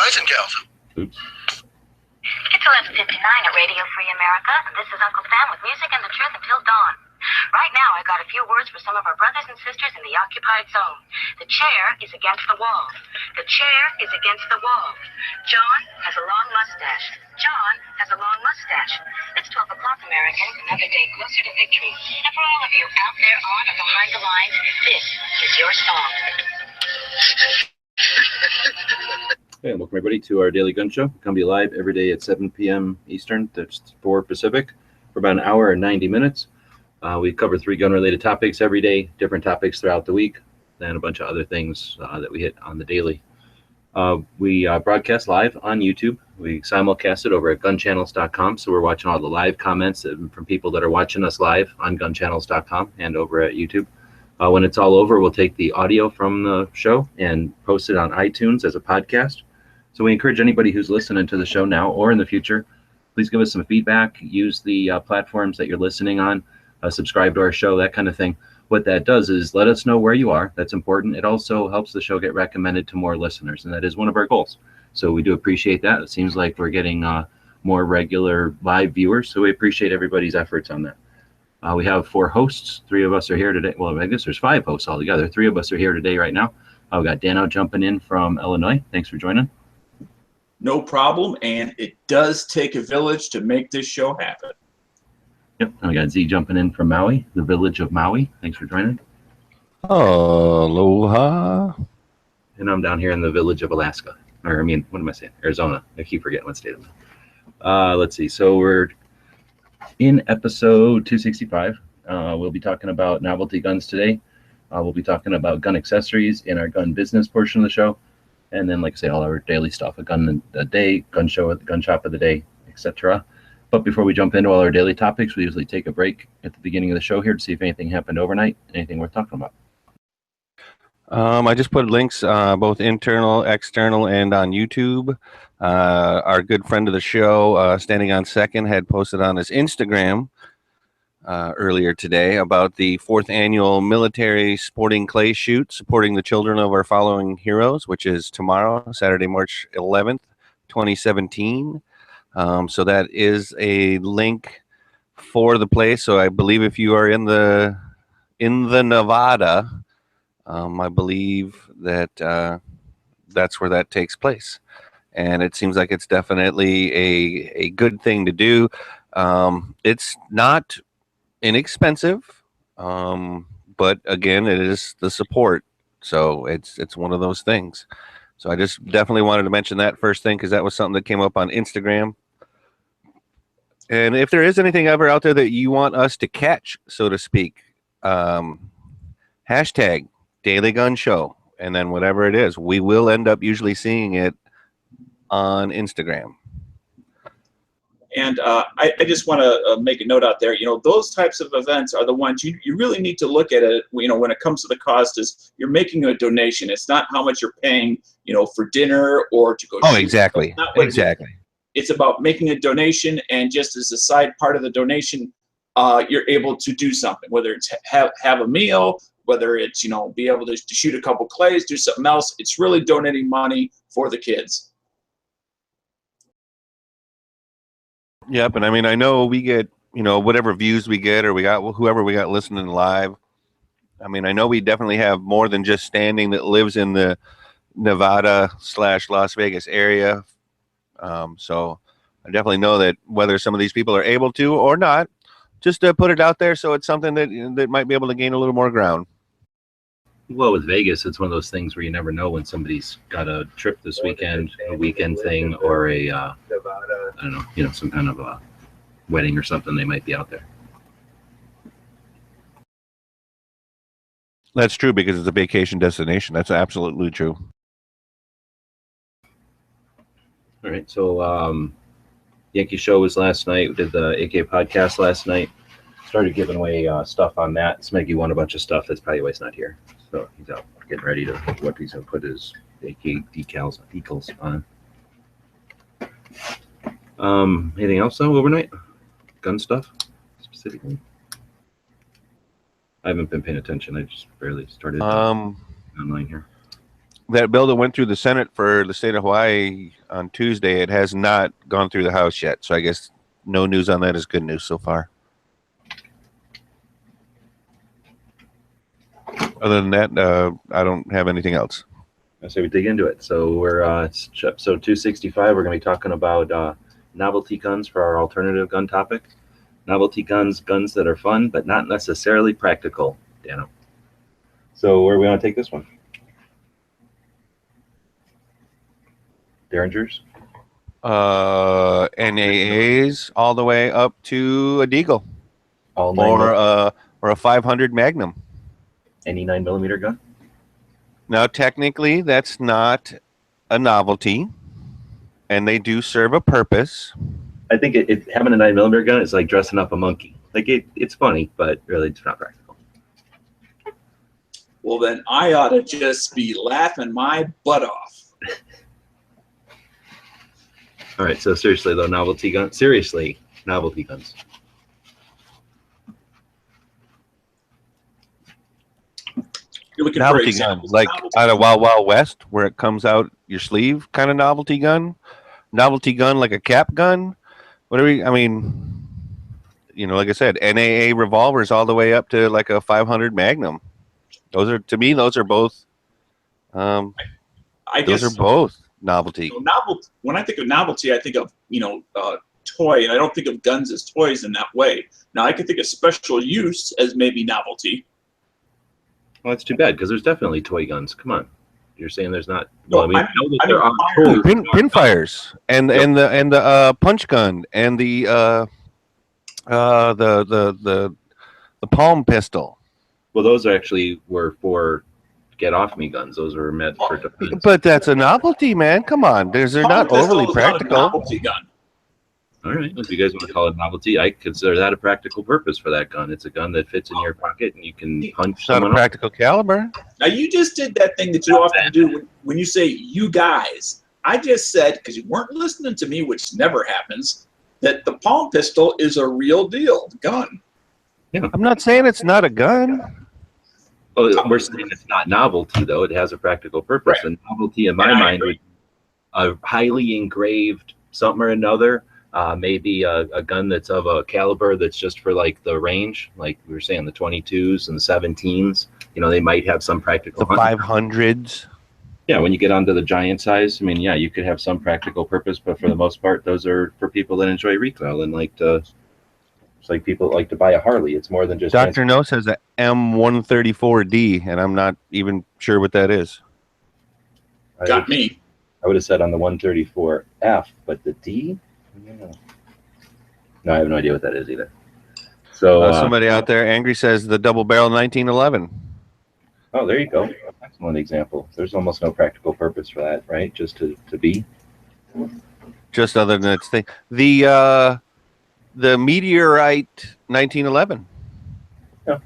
boys and girls. Oops. It's 11:59 at Radio Free America, and this is Uncle Sam with music and the truth until dawn. Right now, I got a few words for some of our brothers and sisters in the occupied zone. The chair is against the wall. The chair is against the wall. John has a long mustache. John has a long mustache. It's 12 o'clock, Americans, another day closer to victory. And for all of you out there on or behind the lines, this is your song. Hey, welcome everybody to our daily gun show. We come to you live every day at 7 p.m. Eastern, that's 4 Pacific, for about an hour and 90 minutes. We cover 3 gun-related topics every day, different topics throughout the week, and a bunch of other things that we hit on the daily. We broadcast live on YouTube. We simulcast it over at gunchannels.com, so we're watching all the live comments from people that are watching us live on gunchannels.com and over at YouTube. When it's all over, we'll take the audio from the show and post it on iTunes as a podcast. So we encourage anybody who's listening to the show now or in the future, please give us some feedback. Use the platforms that you're listening on, subscribe to our show, that kind of thing. What that does is let us know where you are. That's important. It also helps the show get recommended to more listeners, and that is one of our goals. So we do appreciate that. It seems like we're getting more regular live viewers, so we appreciate everybody's efforts on that. We have 4 hosts. 3 of us are here today. Well, I guess there's 5 hosts altogether. 3 of us are here today right now. We got Dano jumping in from Illinois. Thanks for joining. No problem, and it does take a village to make this show happen. Yep, and we got Z jumping in from Maui, the village of Maui. Thanks for joining. Aloha. And I'm down here in the village of Alaska. Or, I mean, what am I saying? Arizona. I keep forgetting what state I'm in. Let's see. So we're in episode 265. We'll be talking about novelty guns today. We'll be talking about gun accessories in our gun business portion of the show. And then, like I say, all our daily stuff, a gun a day, gun show at the gun shop of the day, etc. But before we jump into all our daily topics, we usually take a break at the beginning of the show here to see if anything happened overnight, anything worth talking about. I just put links, both internal, external, and on YouTube. Our good friend of the show, Standing on Second, had posted on his Instagram earlier today about the 4th annual military sporting clay shoot supporting the children of our following heroes, which is tomorrow, Saturday, March 11th, 2017. So that is a link for the place. So I believe if you are in the Nevada, I believe that that's where that takes place, and it seems like it's definitely a good thing to do. It's not inexpensive, but again, it is the support, so it's one of those things. So I just definitely wanted to mention that first thing because that was something that came up on Instagram. And if there is anything ever out there that you want us to catch, so to speak, hashtag Daily Gun Show, and then whatever it is, we will end up usually seeing it on Instagram. And I just want to make a note out there. You know, those types of events are the ones you really need to look at it. You know, when it comes to the cost, is you're making a donation. It's not how much you're paying, you know, for dinner or to go. Oh, shoot. exactly. Exactly. It's about making a donation, and just as a side part of the donation, you're able to do something. Whether it's have a meal, whether it's, you know, be able to shoot a couple clays, do something else. It's really donating money for the kids. Yep, and I mean, I know we get, you know, whatever views we get, or we got whoever we got listening live. I mean, I know we definitely have more than just Standing that lives in the Nevada/Las Vegas area. So I definitely know that whether some of these people are able to or not, just to put it out there, so it's something that might be able to gain a little more ground. Well, with Vegas, it's one of those things where you never know when somebody's got a trip this weekend, a weekend thing, or a, I don't know, you know, some kind of a wedding or something. They might be out there. That's true because it's a vacation destination. That's absolutely true. All right. So Yankee Show was last night. We did the AK podcast last night. Started giving away stuff on that. Smeggy won a bunch of stuff. That's probably why he's not here. So he's out getting ready to what he's going to put his AK decals on. Anything else though overnight? Gun stuff specifically? I haven't been paying attention. I just barely started online here. that bill that went through the Senate for the state of Hawaii on Tuesday, it has not gone through the House yet. So I guess no news on that is good news so far. Other than that, I don't have anything else. I say we dig into it. So we're it's episode 265. We're going to be talking about novelty guns for our alternative gun topic. Novelty guns, guns that are fun but not necessarily practical. Dano. So where do we want to take this one? Derringers? NAAs all the way up to a Deagle. All 9 Or a 500 Magnum. Any 9mm gun? Now, technically, that's not a novelty, and they do serve a purpose. I think having a 9mm gun is like dressing up a monkey. Like it's funny, but really it's not practical. Well, then I ought to just be laughing my butt off. All right, so seriously though, novelty guns. Seriously, novelty guns. You're looking Novelty for gun, examples. like Novelty out of Wild Wild West, where it comes out your sleeve kind of novelty gun. Novelty gun like a cap gun. Whatever. I mean, like I said, NAA revolvers all the way up to like a 500 Magnum. Those are, to me, those are both. I guess those are both novelty. Novelty. When I think of novelty, I think of toy, and I don't think of guns as toys in that way. Now I can think of special use as maybe novelty. Well, that's too bad because there's definitely toy guns. Come on, you're saying there's not? No, Well, I I know that there are fire. toys. Pin fires and the punch gun and the palm pistol. Well, those actually were for get off me guns. Those were meant for defense. But that's a novelty, man. Come on, they're not Palm pistol overly is not a practical. novelty gun. All right, if you guys want to call it novelty, I consider that a practical purpose for that gun. It's a gun that fits in your pocket and you can punch It's not a someone up. practical caliber. Now you just did that thing that you often do when you say "you guys." I just said, because you weren't listening to me, which never happens, that the palm pistol is a real deal gun. I'm not saying it's not a gun. Well, we're saying it's not novelty, though. It has a practical purpose. Right. And novelty, in my mind, would a highly engraved something or another. Maybe a gun that's of a caliber that's just for like the range, like we were saying, the 22s and the 17s. They might have some practical. The 500s. Yeah, when you get onto the giant size, I mean, yeah, you could have some practical purpose, but for the most part, those are for people that enjoy recoil and like to. It's like people like to buy a Harley. It's more than just. Dr. No says a M134D, and I'm not even sure what that is. Got me. I would have said on the 134F, but the D. No, I have no idea what that is either. So somebody out there angry says the double barrel 1911. Oh, there you go. Excellent example. There's almost no practical purpose for that, right? Just to be. Just other than its thing. The Meteorite 1911. Yeah,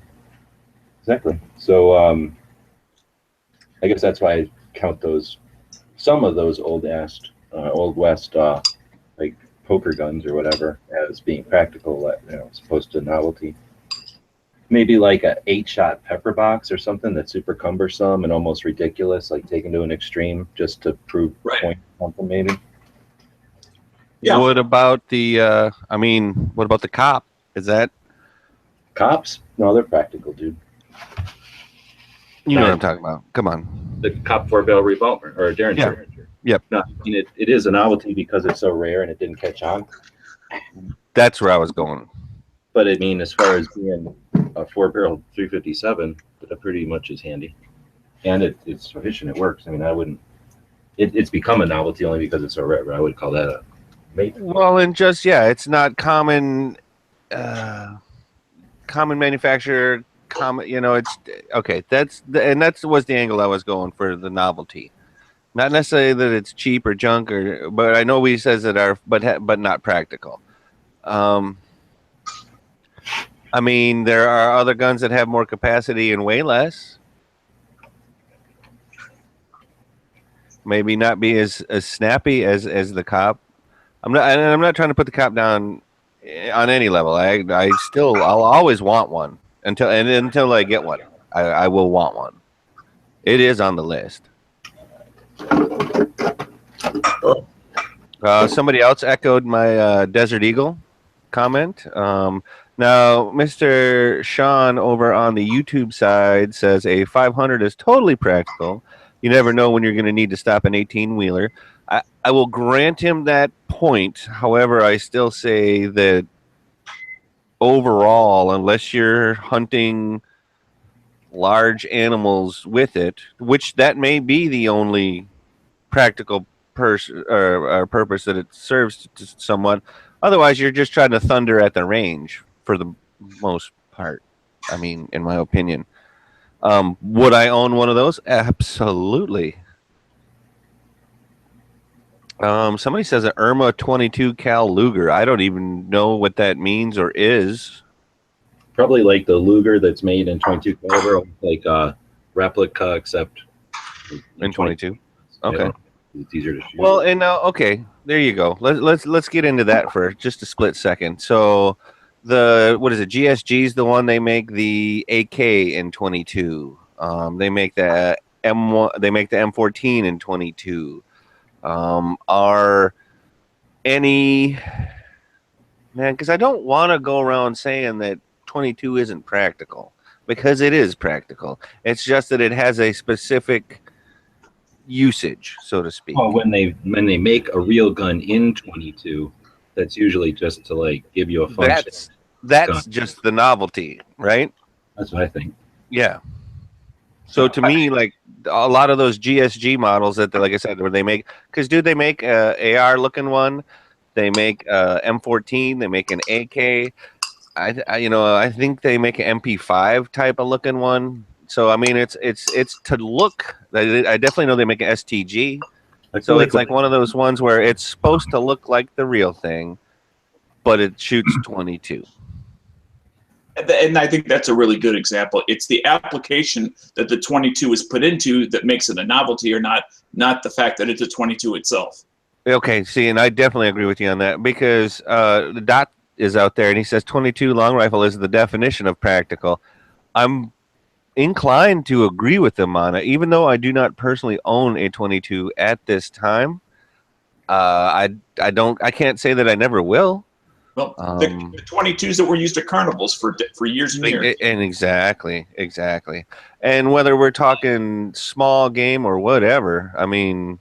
exactly. So I guess that's why I count some of those old West like poker guns or whatever as being practical, as opposed to novelty. Maybe like a 8-shot pepper box or something that's super cumbersome and almost ridiculous, like taken to an extreme just to prove point something maybe. Yeah. What about the what about the cop? Is that Cops? No, they're practical, dude. you know what I'm talking about? Come on. The cop 4-barrel revolver or a Derringer. Yep. No, I mean it is a novelty because it's so rare and it didn't catch on. That's where I was going. But I mean, as far as being a 4-barrel 357, that pretty much is handy, and it's sufficient. It works. I mean, I wouldn't. It's become a novelty only because it's so rare. But I would call that a major. Well, and just it's not common. Common manufacturer. Common, it's okay. That was the angle I was going for the novelty. Not necessarily that it's cheap or junk, but I know he says that are, but not practical. I mean, there are other guns that have more capacity and weigh less. Maybe not be as snappy as the cop. I'm not trying to put the cop down on any level. I'll always want one until I get one. I will want one. It is on the list. Somebody else echoed my Desert Eagle comment. Now, Mr. Sean over on the YouTube side says a 500 is totally practical. You never know when you're going to need to stop an 18-wheeler. I will grant him that point. However, I still say that overall, unless you're hunting large animals with it, which that may be the only practical purpose that it serves to someone. Otherwise, you're just trying to thunder at the range for the most part. I mean, in my opinion, would I own one of those? Absolutely. Somebody says an Irma 22 cal Luger. I don't even know what that means or is. Probably like the Luger that's made in 22 caliber, like a replica, except in 22. Okay. It's easier to shoot. Well, and okay, there you go. Let's get into that for just a split second. So, what is it? GSG is the one they make the AK in 22. They make the M1. They make the M14 in 22. Are any man? Because I don't want to go around saying that 22 isn't practical, because it is practical. It's just that it has a specific usage, so to speak. Well, when they make a real gun in 22, that's usually just to like give you a function. That's just the novelty, right? That's what I think. Yeah. So to me, like a lot of those GSG models that, like I said, where they make, because dude, they make a AR looking one, they make M14, they make an AK. I think they make an MP5 type of looking one. So I mean, it's to look. I definitely know they make an STG. So it's like one of those ones where it's supposed to look like the real thing, but it shoots 22. And I think that's a really good example. It's the application that the 22 is put into that makes it a novelty, or not the fact that it's a 22 itself. Okay, see, and I definitely agree with you on that, because the Dot is out there and he says 22 long rifle is the definition of practical. I'm inclined to agree with them on it, even though I do not personally own a 22 at this time. I can't say that I never will. Well, the 22s that were used at carnivals for years and years. And exactly. And whether we're talking small game or whatever, I mean,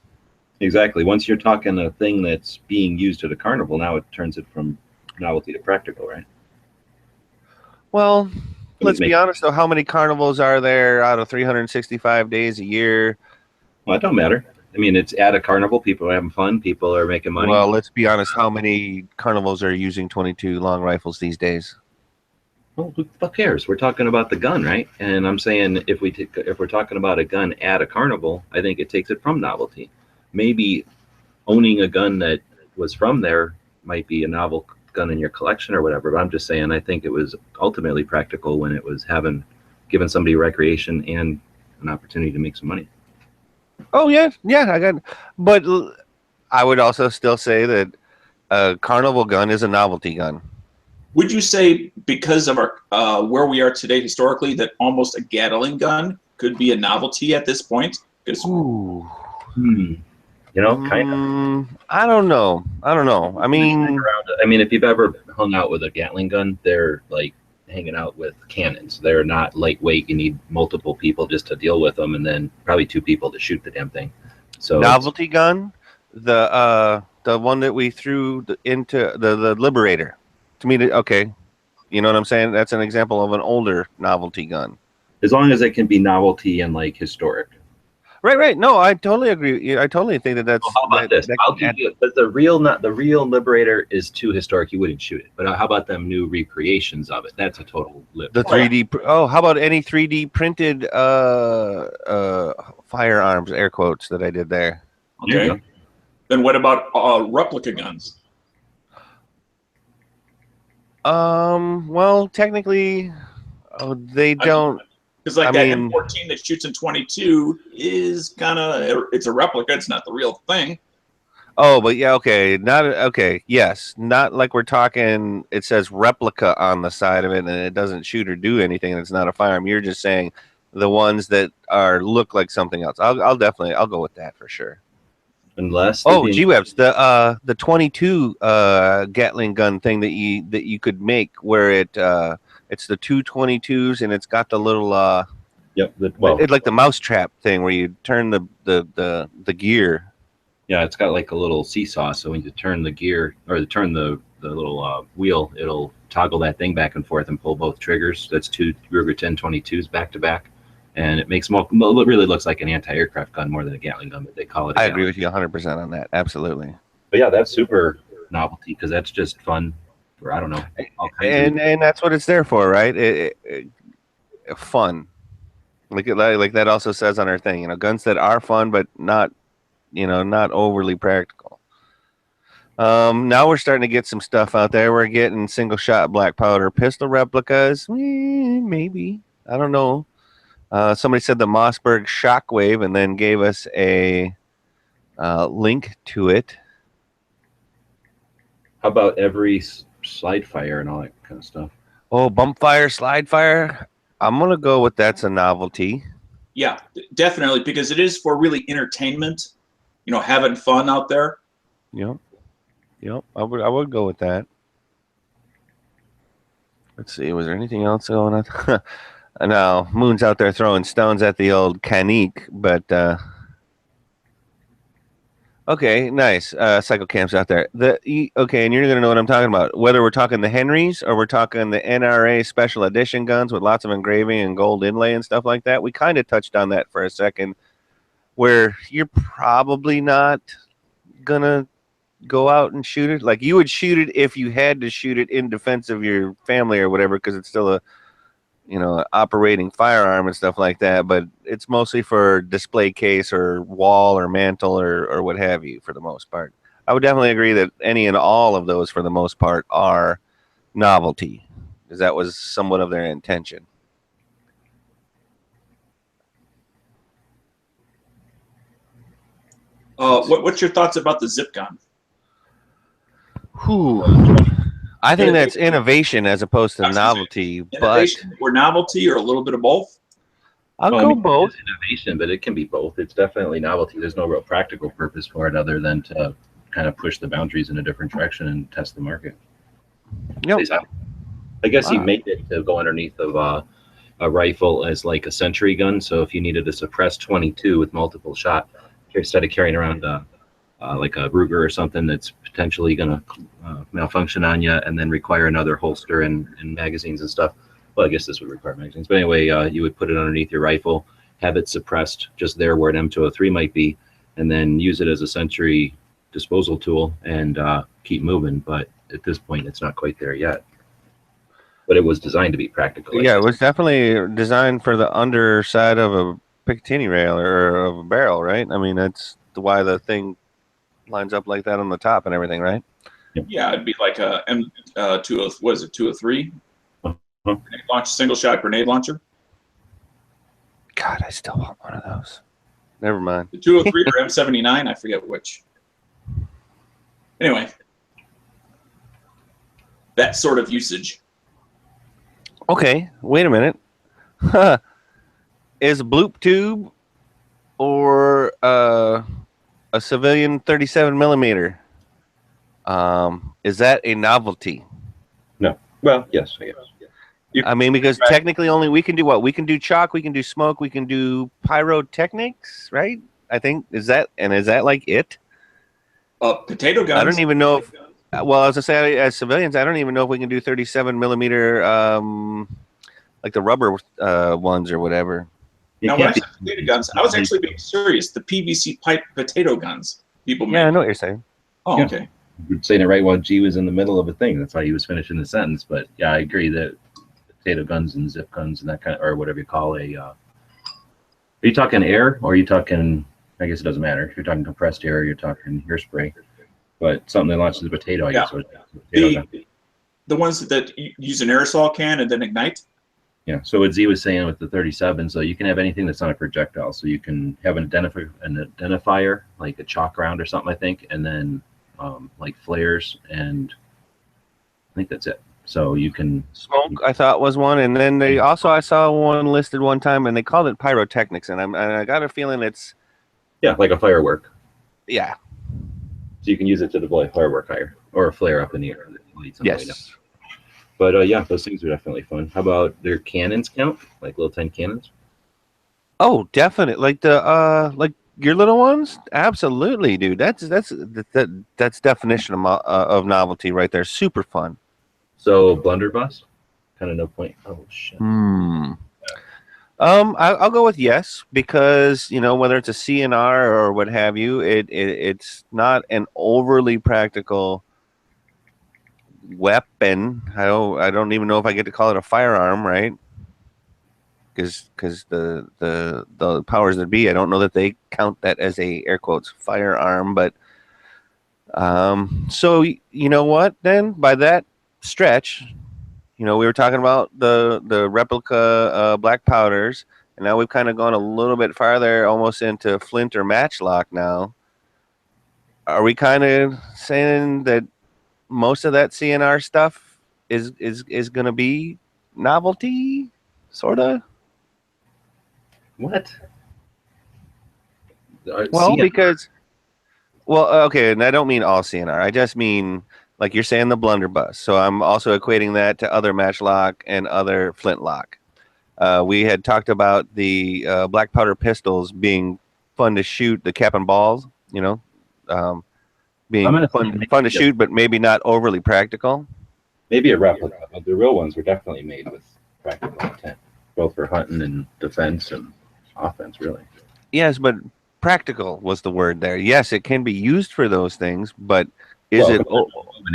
exactly. Once you're talking a thing that's being used at a carnival, now it turns it from novelty to practical, right? Well, let's be honest, though. How many carnivals are there out of 365 days a year? Well, it don't matter. I mean, it's at a carnival. People are having fun. People are making money. Well, let's be honest. How many carnivals are using 22 long rifles these days? Well, who the fuck cares? We're talking about the gun, right? And I'm saying if we're talking about a gun at a carnival, I think it takes it from novelty. Maybe owning a gun that was from there might be a novel gun in your collection or whatever, but I'm just saying I think it was ultimately practical when it was given somebody recreation and an opportunity to make some money. Oh yeah, but I would also still say that a carnival gun is a novelty gun. Would you say, because of our where we are today historically, that almost a Gatling gun could be a novelty at this point? You know, kind of. I don't know. I mean, if you've ever hung out with a Gatling gun, they're like hanging out with cannons. They're not lightweight. You need multiple people just to deal with them, and then probably 2 people to shoot the damn thing. So novelty gun, the one that we threw into the Liberator. To me, okay, you know what I'm saying? That's an example of an older novelty gun. As long as it can be novelty and like historic. Right. No, I totally agree. I totally think that's. Well, how about this? But the real Liberator is too historic. You wouldn't shoot it. But how about them new recreations of it? That's a total lip. The 3D. Oh, how about any 3D printed firearms? Air quotes that I did there. Okay. Then what about replica guns? Well, technically, they don't. Because that M14 that shoots in 22 is it's a replica. It's not the real thing. Oh, but yeah, okay. Yes. Not like we're talking, it says replica on the side of it and it doesn't shoot or do anything. It's not a firearm. You're just saying the ones that look like something else. I'll go with that for sure. Unless Oh, G-Webs, the 22 Gatling gun thing that you could make where it's the two 22s and it's got the little yep. it's like the mousetrap thing where you turn the gear. Yeah, it's got like a little seesaw. So when you turn the gear or turn the little wheel, it'll toggle that thing back and forth and pull both triggers. That's two Ruger 1022s back to back. And it really looks like an anti-aircraft gun more than a Gatling gun, but they call it a I Gatling. agree with you 100% on that. Absolutely. But yeah, that's super novelty because that's just fun for, I don't know, all kinds And that's what it's there for, right? Fun. Like that also says on our thing, guns that are fun but not overly practical. Now we're starting to get some stuff out there. We're getting single shot black powder pistol replicas. Maybe. I don't know. Somebody said the Mossberg Shockwave and then gave us a link to it. How about every slide fire and all that kind of stuff? Oh, bump fire, slide fire. I'm going to go with that's a novelty. Yeah, definitely, because it is for really entertainment, having fun out there. Yep. I would go with that. Let's see. Was there anything else going on? Now, Moon's out there throwing stones at the old Canique, but okay, nice. Cycle Camp's out there. Okay, and you're going to know what I'm talking about. Whether we're talking the Henrys or we're talking the NRA special edition guns with lots of engraving and gold inlay and stuff like that. We kind of touched on that for a second, where you're probably not going to go out and shoot it. Like you would shoot it if you had to shoot it in defense of your family or whatever, because it's still a operating firearm and stuff like that, but it's mostly for display case or wall or mantle or what have you for the most part. I would definitely agree that any and all of those for the most part are novelty, because that was somewhat of their intention. What's your thoughts about the zip gun? Whew. I think that's innovation as opposed to novelty. Innovation or novelty or a little bit of both? I'll go both. It's innovation, but it can be both. It's definitely novelty. There's no real practical purpose for it other than to kind of push the boundaries in a different direction and test the market. Yep. I guess he made it to go underneath of a rifle as like a sentry gun. So if you needed a suppressed 22 with multiple shot, instead of carrying around like a Ruger or something that's potentially going to malfunction on you and then require another holster and magazines and stuff. Well, I guess this would require magazines. But anyway, you would put it underneath your rifle, have it suppressed just there where an M203 might be, and then use it as a sentry disposal tool and keep moving. But at this point, it's not quite there yet. But it was designed to be practical. Yeah, it was definitely designed for the underside of a Picatinny rail or of a barrel, right? I mean, that's why the thing lines up like that on the top and everything, right? Yeah, it'd be like a M20. Was it 203? Launch single shot grenade launcher. God, I still want one of those. Never mind. The 203 or M79, I forget which. Anyway, that sort of usage. Okay, wait a minute. Is Bloop Tube or a civilian 37 millimeter? Is that a novelty? No. Well, yes, I guess. I mean, because technically only we can do what? We can do chalk, we can do smoke, we can do pyrotechnics, right? I think, is that like it? Potato guns. I don't even know if, well, as I say, as civilians, I don't even know if we can do 37 millimeter, like the rubber ones or whatever. Now, when I said potato guns, I was actually being serious. The PVC pipe potato guns people make. Yeah, I know what you're saying. Oh, yeah. Okay. You're saying it right while G was in the middle of a thing. That's why he was finishing the sentence. But yeah, I agree that potato guns and zip guns and that kind of, or whatever you call a. Are you talking air or are you talking? I guess it doesn't matter if you're talking compressed air or you're talking hairspray. But something that launches a potato, I guess. The ones that use an aerosol can and then ignite. Yeah. So what Z was saying with the 37, so you can have anything that's not a projectile. So you can have an identifier like a chalk round or something, I think, and then like flares, and I think that's it. So you can smoke. I thought was one, and then they also I saw one listed one time, and they called it pyrotechnics, and I got a feeling it's like a firework. Yeah, So you can use it to deploy firework higher or a flare up in the air. That leads on the way down. Yes. But yeah, those things are definitely fun. How about their cannons count? Like little 10 cannons? Oh, definitely. Like the like your little ones? Absolutely, dude. That's definition of novelty right there. Super fun. So blunderbuss? Kind of no point. Oh shit. I'll go with yes because whether it's a CNR or what have you, it's not an overly practical weapon. I don't even know if I get to call it a firearm, right? Because the powers that be, I don't know that they count that as a air quotes firearm, but so you know what? Then by that stretch, we were talking about the replica black powders, and now we've kind of gone a little bit farther, almost into flint or matchlock. Now, are we kind of saying that most of that CNR stuff is going to be novelty, sorta? What? Well, CNR. okay, and I don't mean all CNR. I just mean, like you're saying, the blunderbuss. So I'm also equating that to other matchlock and other flintlock. We had talked about the black powder pistols being fun to shoot, the cap and balls, being fun to shoot, but maybe not overly practical. Maybe a replica, but the real ones were definitely made with practical intent, both for hunting and defense and offense, really. Yes, but practical was the word there. Yes, it can be used for those things, but is it an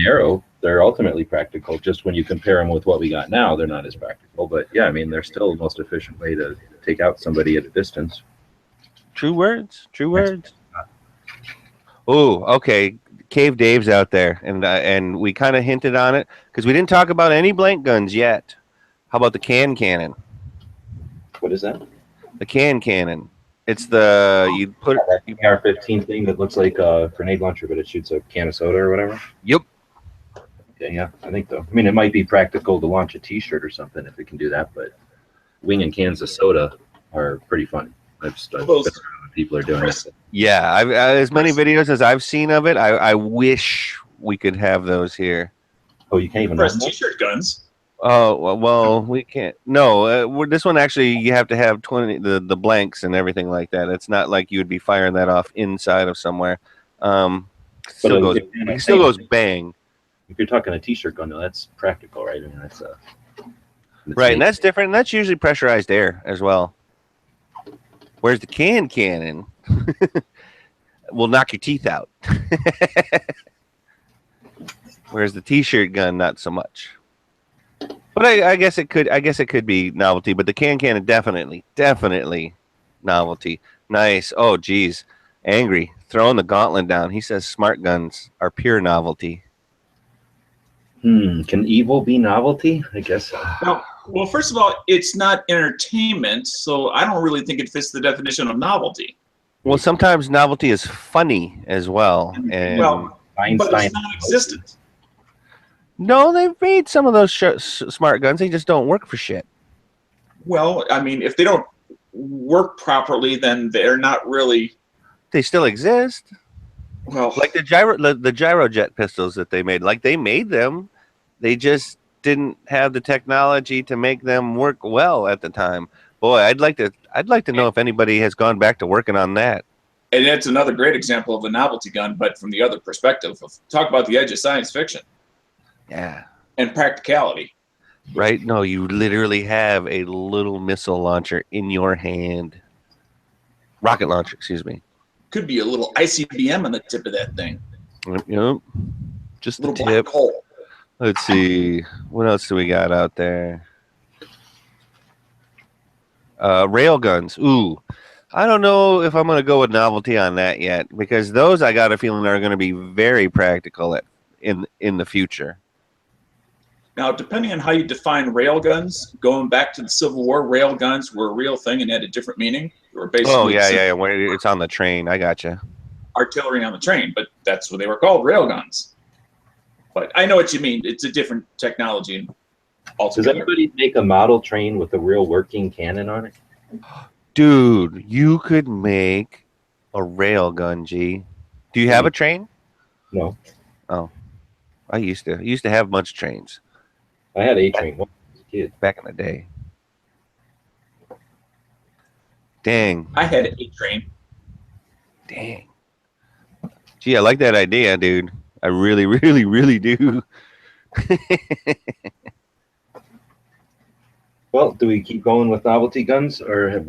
arrow? They're ultimately practical. Just when you compare them with what we got now, they're not as practical. But yeah, I mean, they're still the most efficient way to take out somebody at a distance. True words. True words. Oh, okay. Cave Dave's out there, and we kind of hinted on it because we didn't talk about any blank guns yet. How about the cannon? What is that? The cannon. It's you put AR-15 thing that looks like a grenade launcher, but it shoots a can of soda or whatever. Yep. Okay, yeah, I think so. I mean, it might be practical to launch a T-shirt or something if it can do that, but winging cans of soda are pretty fun. I've been around when people are doing it. Yeah, I've as many videos as I've seen of it. I wish we could have those here. Oh, you can't even press T-shirt guns. Oh well, we can't. No, this one actually you have to have 20 the blanks and everything like that. It's not like you would be firing that off inside of somewhere. Still goes bang. If you're talking a T-shirt gun, though, that's practical, right? I mean, that's right, and that's different. And that's usually pressurized air as well. Whereas the cannon will knock your teeth out. Whereas the T-shirt gun, not so much. But I guess it could be novelty. But the cannon definitely novelty. Nice. Oh, geez, angry, throwing the gauntlet down. He says smart guns are pure novelty. Can evil be novelty? I guess. Well, first of all, it's not entertainment, so I don't really think it fits the definition of novelty. Well, sometimes novelty is funny as well. And but it's non-existent. No, they've made some of those smart guns. They just don't work for shit. Well, I mean, if they don't work properly, then they're not really. They still exist. Well, like the gyrojet pistols that they made. Like they made them, they just didn't have the technology to make them work well at the time. Boy, I'd like to know if anybody has gone back to working on that. And that's another great example of a novelty gun, but from the other perspective. Talk about the edge of science fiction. Yeah. And practicality. Right? No, you literally have a little missile launcher in your hand. Rocket launcher, excuse me. Could be a little ICBM on the tip of that thing. Yep. Just the tip. Black hole. Let's see. What else do we got out there? Rail guns. Ooh. I don't know if I'm going to go with novelty on that yet, because those I got a feeling are going to be very practical in the future. Now, depending on how you define rail guns, going back to the Civil War, rail guns were a real thing and had a different meaning. They were basically it's on the train. I gotcha. Artillery on the train, but that's what they were called, rail guns. But I know what you mean. It's a different technology altogether. Does anybody make a model train with a real working cannon on it? Dude, you could make a rail gun, G. Do you have a train? No, Oh, I used to have much trains I had A-Train when I was a kid. back in the day. Dang. I had a train. Dang. Gee, I like that idea, dude. I really, really, really do. Well, do we keep going with novelty guns, or has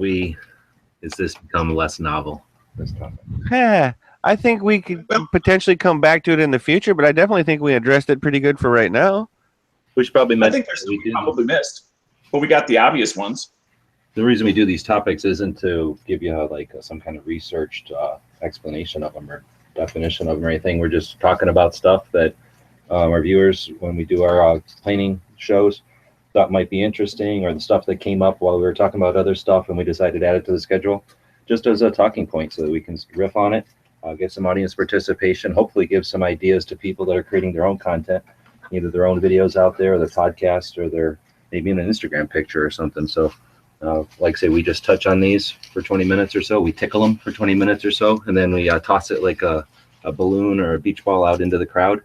this become less novel, this topic? Yeah, I think we could potentially come back to it in the future, but I definitely think we addressed it pretty good for right now. We should probably I mention think there's some we probably missed, but we got the obvious ones. the reason we do these topics isn't to give you some kind of researched explanation of them or definition of them or anything. We're just talking about stuff that our viewers, when we do our cleaning shows, thought might be interesting, or the stuff that came up while we were talking about other stuff and we decided to add it to the schedule just as a talking point so that we can riff on it, get some audience participation, hopefully give some ideas to people that are creating their own content, either their own videos out there or their podcast or their maybe in an Instagram picture or something. So like say we just touch on these for 20 minutes or so, we tickle them for 20 minutes or so, and then we toss it like a balloon or a beach ball out into the crowd,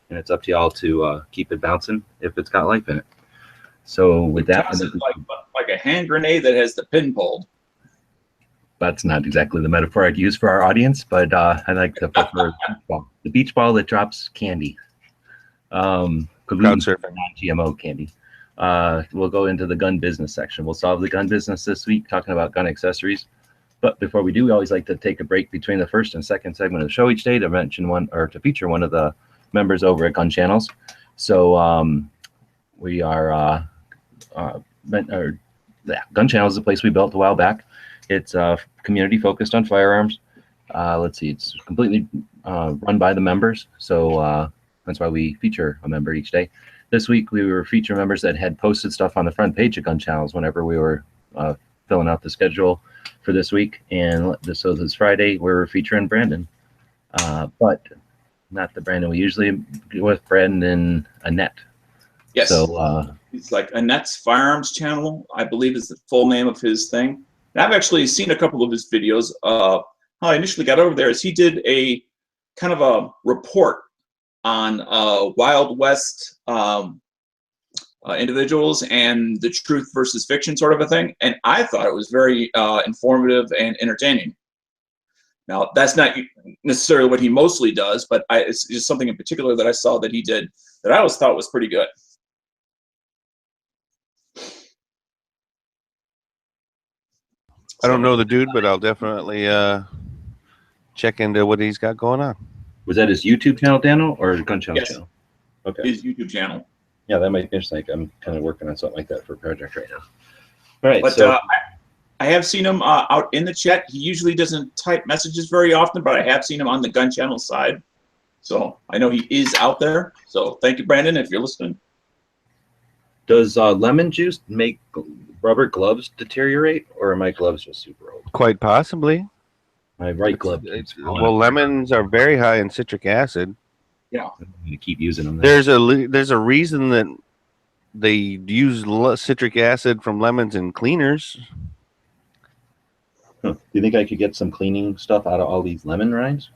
and it's up to y'all to keep it bouncing if it's got life in it. So with that, Toss it like a hand grenade that has the pin pulled. That's not exactly the metaphor I'd use for our audience, but I like to prefer the beach ball that drops candy. Crowd surfing. Non-GMO candy. We'll go into the gun business section. We'll solve the gun business this week, talking about gun accessories. But before we do, we always like to take a break between the first and second segment of the show each day to mention one or to feature one of the members over at Gun Channels. So we are Gun Channels is a place we built a while back. It's community focused on firearms. Let's see, it's completely run by the members. So that's why we feature a member each day. This week we were featuring members that had posted stuff on the front page of Gun Channels whenever we were filling out the schedule for this week. And so this Friday we were featuring Brandon, but not the Brandon we usually do with, Brandon Annette. Yes. So it's like Annette's Firearms Channel, I believe is the full name of his thing. And I've actually seen a couple of his videos. How I initially got over there is he did a kind of a report on Wild West individuals and the truth versus fiction sort of a thing. And I thought it was very informative and entertaining. Now, that's not necessarily what he mostly does, but it's just something in particular that I saw that he did that I always thought was pretty good. I don't know the dude, but I'll definitely check into what he's got going on. was that his YouTube channel, Daniel, or Gun Channel Yes. channel? Okay. His YouTube channel. Yeah, that might be interesting. I'm kind of working on something like that for a project right now. All right. But So I have seen him out in the chat. He usually doesn't type messages very often, but I have seen him on the Gun Channel side. So I know he is out there. So thank you, Brandon, if you're listening. does lemon juice make rubber gloves deteriorate, or are my gloves just super old? Quite possibly. My right glove keeps falling Well, apart. lemons are very high in citric acid. I'm gonna keep using them. There's a reason that they use citric acid from lemons in cleaners. Huh. Do you think I could get some cleaning stuff out of all these lemon rinds?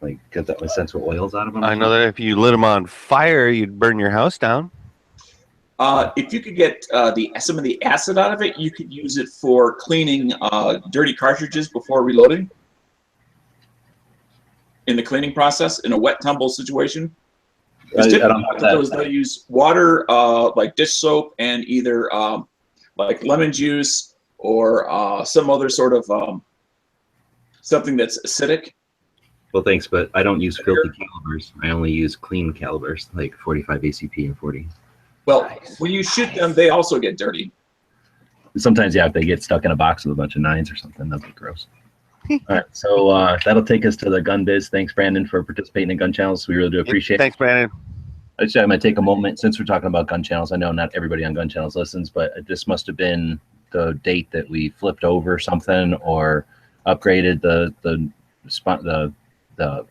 Like get that essential oils out of them? I know that if you lit them on fire, you'd burn your house down. If you could get some of the acid out of it, you could use it for cleaning dirty cartridges before reloading. In the cleaning process, in a wet tumble situation. I don't have Those that. that use water, like dish soap, and either like lemon juice or some other sort of something that's acidic. Well, thanks, but I don't use filthy calibers. I only use clean calibers, like 45 ACP and 40. Well, when you shoot them, they also get dirty. Sometimes, yeah, if they get stuck in a box with a bunch of nines or something, that'd be gross. All right, so that'll take us to the gun biz. Thanks, Brandon, for participating in Gun Channels. We really do appreciate it. Thanks, Brandon. Actually, I'm going to take a moment, since we're talking about Gun Channels. I know not everybody on Gun Channels listens, but this must have been the date that we flipped over something or upgraded the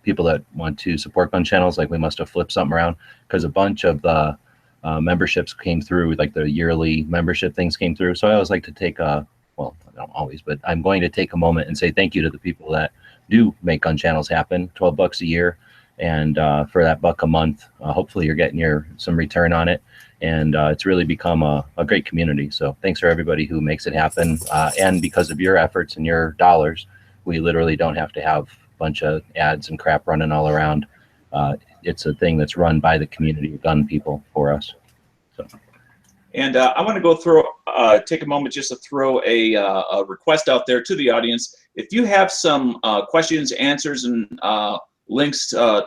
people that want to support Gun Channels. Like we must have flipped something around because a bunch of the memberships came through, like the yearly membership things came through. So I always like to take well, I don't always, but I'm going to take a moment and say thank you to the people that do make Gun Channels happen. $12 a year And for that $1 a month, hopefully you're getting some return on it. And it's really become a great community. So thanks for everybody who makes it happen. And because of your efforts and your dollars, we literally don't have to have a bunch of ads and crap running all around. It's a thing that's run by the community of gun people for us. So. And I want to go take a moment just to throw a request out there to the audience. If you have some questions, answers, and links to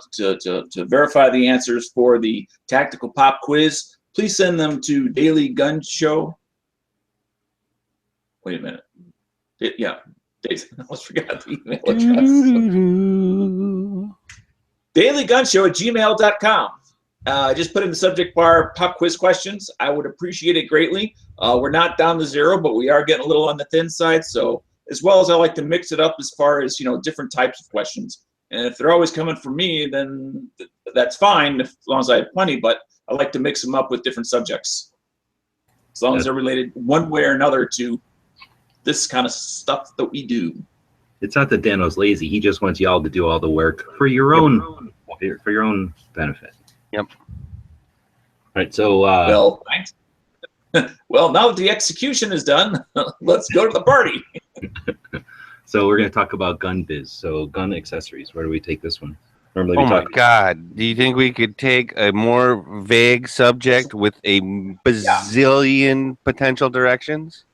verify the answers for the Tactical Pop Quiz, please send them to Daily Gun Show. Wait a minute. Yeah, I almost forgot the email address. DailyGunShow@gmail.com. Just put in the subject bar pop quiz questions. I would appreciate it greatly. We're not down to 0, but we are getting a little on the thin side. So as well as I like to mix it up as far as, different types of questions. And if they're always coming from me, then that's fine as long as I have plenty. But I like to mix them up with different subjects, as long as they're related one way or another to this kind of stuff that we do. It's not that Dano's lazy. He just wants y'all to do all the work for your own benefit. Yep. All right. So well, thanks. Well, now that the execution is done, let's go to the party. So we're going to talk about gun biz. So gun accessories. Where do we take this one? Normally, my God! Do you think we could take a more vague subject with a bazillion potential directions?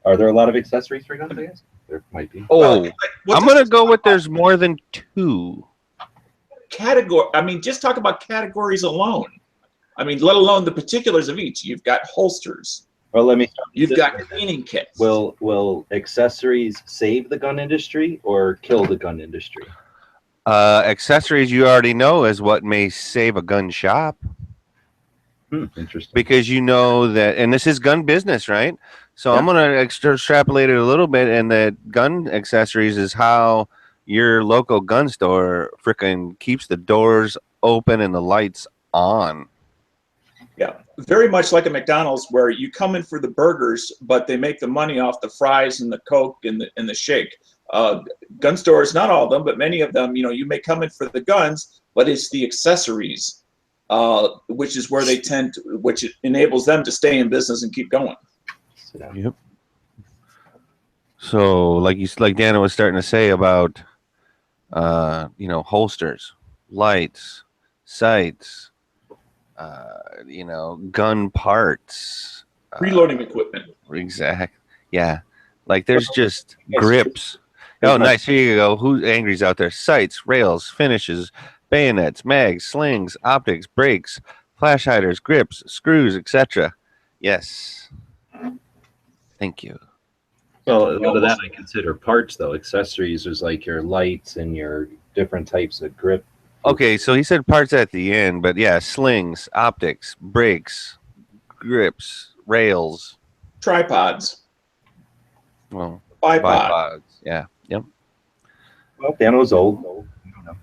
Are there a lot of accessories for guns? I guess there might be. Oh, I'm going to go with there's more than 2. Category. I mean, just talk about categories alone. I mean, let alone the particulars of each. You've got holsters. Well, let me start. You've got cleaning kits. Will accessories save the gun industry or kill the gun industry? Accessories, you already know, is what may save a gun shop. Interesting. Because you know that, and this is gun business, right? So I'm going to extrapolate it a little bit, and that gun accessories is how your local gun store freaking keeps the doors open and the lights on. Yeah, very much like a McDonald's, where you come in for the burgers, but they make the money off the fries and the Coke and the shake. Gun stores, not all of them, but many of them, you may come in for the guns, but it's the accessories, which is where which enables them to stay in business and keep going. Yep. So, like Dana was starting to say about, holsters, lights, sights, gun parts, reloading equipment. Exact. Yeah. Like there's just grips. Oh, nice. Here you go. Who angry's out there? Sights, rails, finishes, bayonets, mags, slings, optics, brakes, flash hiders, grips, screws, etc. Yes. Thank you. Well, a lot of that I consider parts, though. Accessories is like your lights and your different types of grip. Okay, so he said parts at the end, but yeah, slings, optics, brakes, grips, rails, tripods. Well, bipods. Yeah. Yep. Well, Dano's old.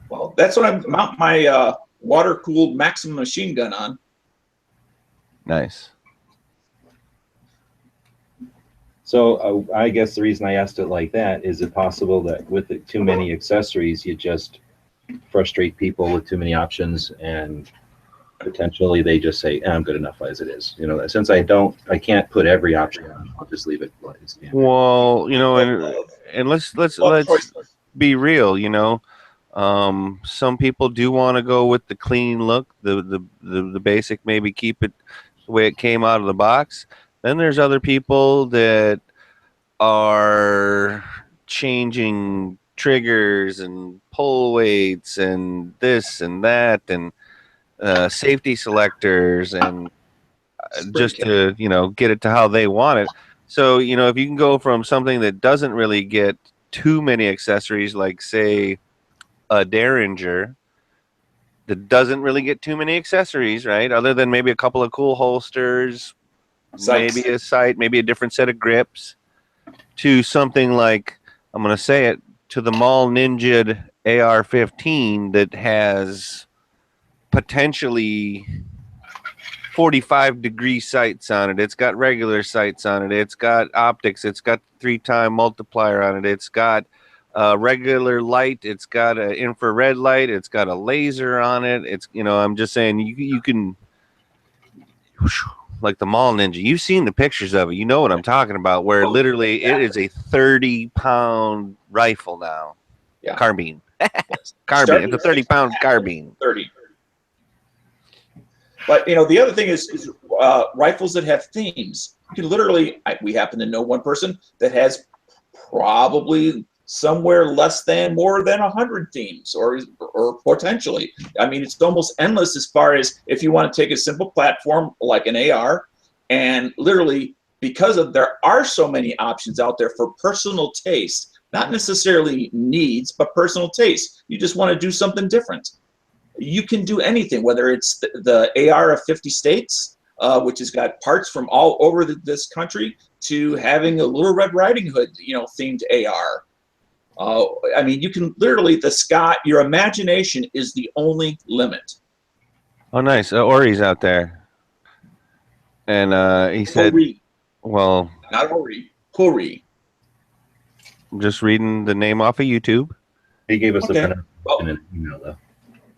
Well, that's what I mount my water-cooled Maxim machine gun on. Nice. So I guess the reason I asked it like that is it possible that with too many accessories, you just frustrate people with too many options, and potentially they just say, I'm good enough as it is. Since I can't put every option on, I'll just leave it. Well, and let's be real. Some people do want to go with the clean look, the basic, maybe keep it the way it came out of the box. Then there's other people that are changing triggers and pull weights and this and that and safety selectors and just to get it to how they want it. So if you can go from something that doesn't really get too many accessories, like say a Derringer that doesn't really get too many accessories, right? Other than maybe a couple of cool holsters, maybe a sight, maybe a different set of grips, to something like, I'm going to say it, to the Mall Ninja AR-15 that has potentially 45-degree sights on it. It's got regular sights on it. It's got optics. It's got 3-time multiplier on it. It's got regular light. It's got an infrared light. It's got a laser on it. It's, I'm just saying you can, like the Mall Ninja. You've seen the pictures of it. You know what I'm talking about. Where literally it is a 30-pound rifle now. Yeah. Carbine. Yes. Carbine. It's a 30-pound carbine. 30. But the other thing is rifles that have themes. You can literally, we happen to know one person that has probably somewhere more than 100 themes, or potentially. I mean, it's almost endless as far as if you want to take a simple platform like an AR, and literally there are so many options out there for personal taste, not necessarily needs, but personal taste. You just want to do something different. You can do anything, whether it's the AR of 50 states, which has got parts from all over this country, to having a Little Red Riding Hood, themed AR. I mean, you can literally, your imagination is the only limit. Oh, nice. Ori's out there. And he said, Ori. Well, Not Ori, Hori. I'm just reading the name off of YouTube. He gave us the Okay. pronunciation in an email, though.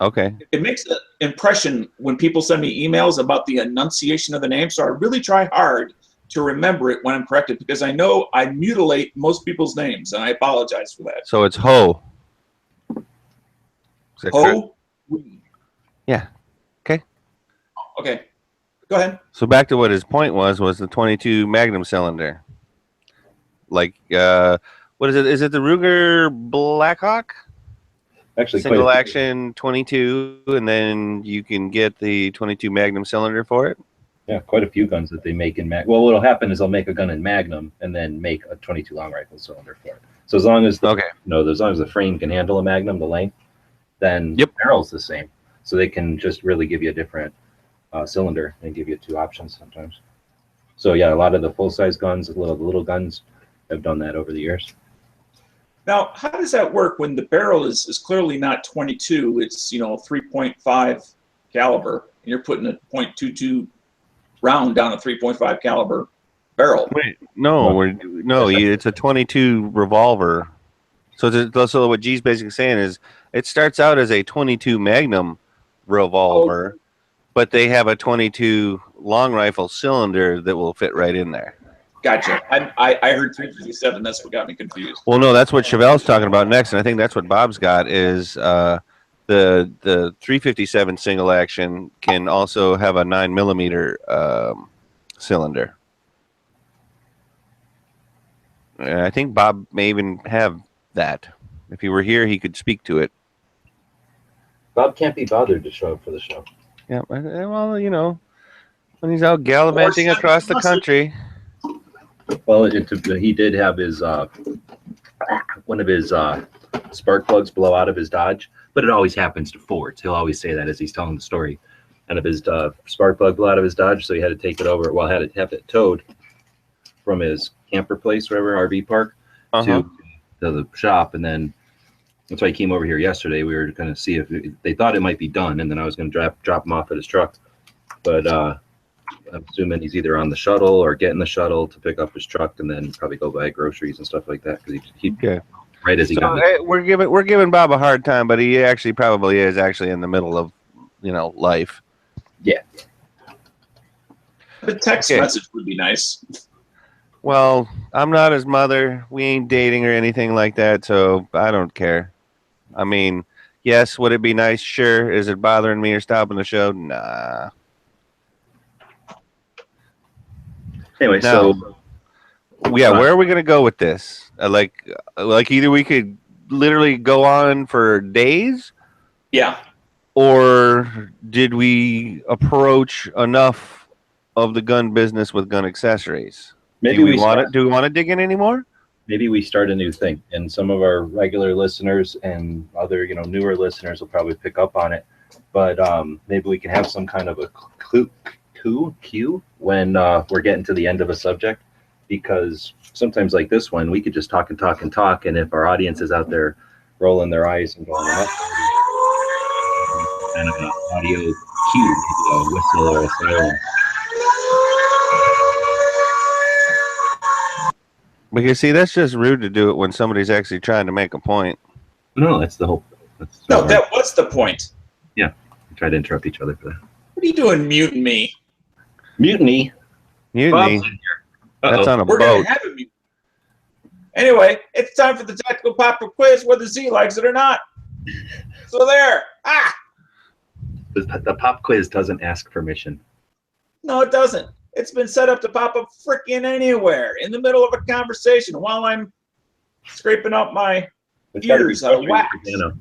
Okay. It makes an impression when people send me emails about the enunciation of the name, so I really try hard to remember it when I'm corrected, because I know I mutilate most people's names, and I apologize for that. So it's Ho. Is that correct? Ho. Yeah. Okay. Okay. Go ahead. So back to what his point was the 22 Magnum cylinder. Like, what is it? Is it the Ruger Blackhawk? Actually, Single action 22, and then you can get the 22 Magnum cylinder for it. Yeah, quite a few guns that they make in Well, what'll happen is they'll make a gun in Magnum and then make a 22 long rifle cylinder for it. So as long as as long as the frame can handle a Magnum, the length, then the barrel's the same. So they can just really give you a different cylinder and give you two options sometimes. So yeah, a lot of the full size guns, the little guns, have done that over the years. Now, how does that work when the barrel is clearly not 22? It's 3.5 caliber, and you're putting a .22 round down a 3.5 caliber barrel. Wait, it's a 22 revolver. So what G's basically saying is it starts out as a 22 Magnum revolver, but they have a 22 long rifle cylinder that will fit right in there. Gotcha. I heard 357. That's what got me confused. Well, no, that's what Chevelle's talking about next, and I think that's what Bob's got is the 357 single action can also have a 9mm cylinder. And I think Bob may even have that. If he were here, he could speak to it. Bob can't be bothered to show up for the show. Yeah, well, when he's out gallivanting across the country. Well, he did have his one of his spark plugs blow out of his Dodge, but it always happens to Fords. He'll always say that as he's telling the story. And of his spark plug blew out of his Dodge, so he had to take it over. Well, had to have it towed from his camper place, wherever, RV park, to the shop, and then that's why he came over here yesterday. We were going to see if they thought it might be done, and then I was going to drop him off at his truck, but I'm assuming he's either on the shuttle or getting the shuttle to pick up his truck, and then probably go buy groceries and stuff like that. Because he right as he got. We're giving Bob a hard time, but he actually probably is in the middle of life. Yeah. The text message would be nice. Well, I'm not his mother. We ain't dating or anything like that, so I don't care. I mean, yes, would it be nice? Sure. Is it bothering me or stopping the show? Nah. Anyway, so where are we gonna go with this? Like either we could literally go on for days, or did we approach enough of the gun business with gun accessories? Do we want to dig in anymore? Maybe we start a new thing, and some of our regular listeners and other newer listeners will probably pick up on it. But maybe we can have some kind of a cue when we're getting to the end of a subject, because sometimes like this one, we could just talk and talk and talk, and if our audience is out there rolling their eyes and going, kind of an audio cue, a whistle or a siren. Because see, that's just rude to do it when somebody's actually trying to make a point. No, that's the whole. No, that was the point. Yeah, we try to interrupt each other for that. What are you doing, muting me? Mutiny. Mutiny. Bob's in here. That's on a We're boat. gonna have a mutiny. Anyway, it's time for the tactical pop quiz, whether Z likes it or not. So there. The pop quiz doesn't ask permission. No, it doesn't. It's been set up to pop up freaking anywhere in the middle of a conversation while I'm scraping up my ears out of wax.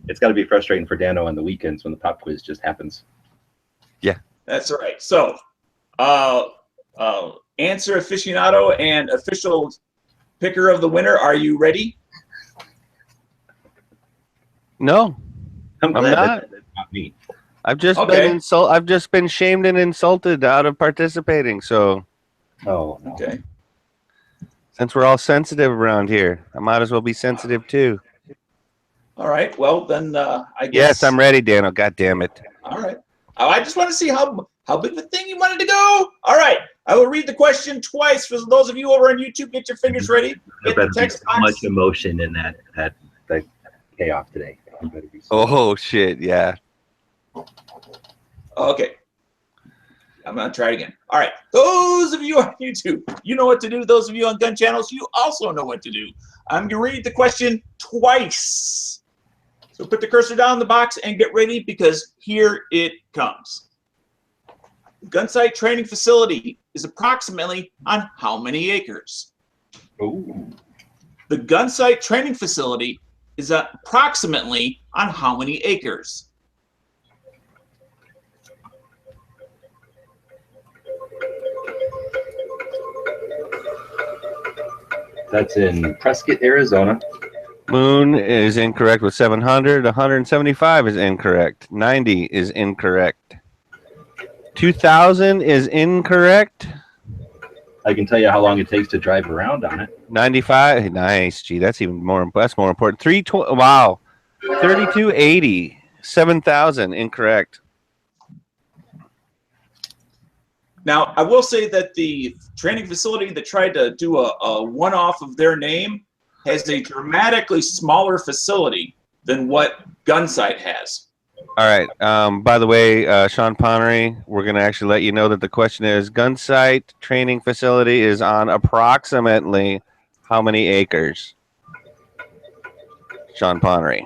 It's got to be frustrating for Dano on the weekends when the pop quiz just happens. Yeah. That's right. So, answer aficionado and official picker of the winner. Are you ready? No, I'm I'm glad not. that's not me. I've just Okay. been I've just been shamed and insulted out of participating. So Oh, no. Okay. since we're all sensitive around here, I might as well be sensitive too. All right. Well, then I guess. Yes, I'm ready, Dano. God damn it. All right. Oh, I just want to see how big of a thing you wanted to go. All right. I will read the question twice for those of you over on YouTube. Get your fingers ready. There Get the better be text so box. much emotion in that payoff today. There better be so- Oh shit, yeah. Okay. I'm going to try it again. All right. Those of you on YouTube, you know what to do. Those of you on gun channels, you also know what to do. I'm going to read the question twice. So put the cursor down in the box and get ready because here it comes. The gun site training facility is approximately on how many acres? Ooh. The gun site training facility is approximately on how many acres? That's in Prescott, Arizona. Moon is incorrect with 700. 175 is incorrect. 90 is incorrect. 2000 is incorrect. I can tell you how long it takes to drive around on it. 95. Nice. Gee, that's even more. That's more important. 320. Wow. 3280. 7,000 incorrect. Now, I will say that the training facility that tried to do a one-off of their name has a dramatically smaller facility than what Gunsight has. All right. By the way, Sean Ponnery, we're going to actually let you know that the question is gun site training facility is on approximately how many acres? Sean Ponnery.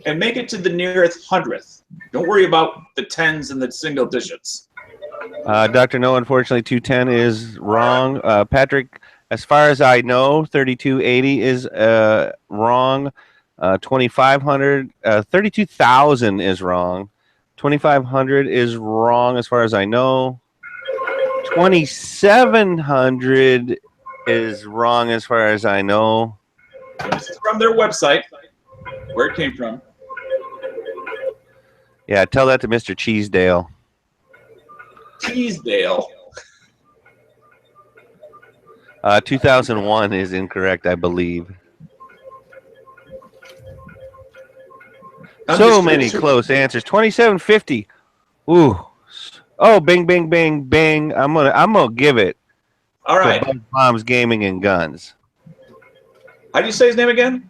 And make it to the nearest hundredth. Don't worry about the tens and the single digits. Dr. No, unfortunately, 210 is wrong. Patrick, as far as I know, 3280 is wrong. 2,500, 32,000 is wrong. 2,500 is wrong as far as I know. 2,700 is wrong as far as I know. This is from their website, where it came from. Yeah, tell that to Mr. Cheesedale. Teasdale. 2001 is incorrect, I believe. So many close answers. 2750. Ooh. Oh, bing, bing, bing, bing. I'm gonna give it. All right. To Buzz Bombs Gaming and Guns. How do you say his name again?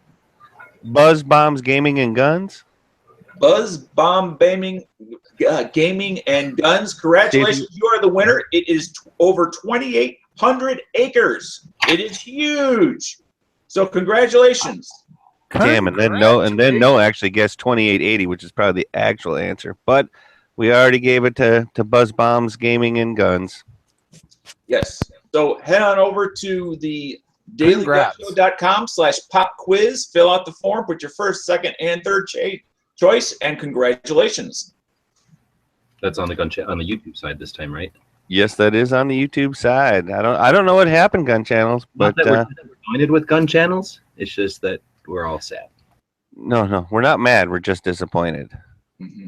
Buzz Bombs Gaming and Guns. Buzz Bomb Gaming and Guns. Congratulations, you are the winner. It is over 2,800 acres. It is huge. So congratulations. Damn, and then no actually guessed 2880, which is probably the actual answer. But we already gave it to Buzz Bombs Gaming and Guns. Yes. So head on over to the dailygunshow.com/pop quiz. Fill out the form, put your first, second, and third choice, and congratulations. That's on the on the YouTube side this time, right? Yes, that is on the YouTube side. I don't know what happened, Gun Channels, but Not that we're disappointed with gun channels. It's just that we're all sad. no, we're not mad. We're just disappointed. Mm-hmm.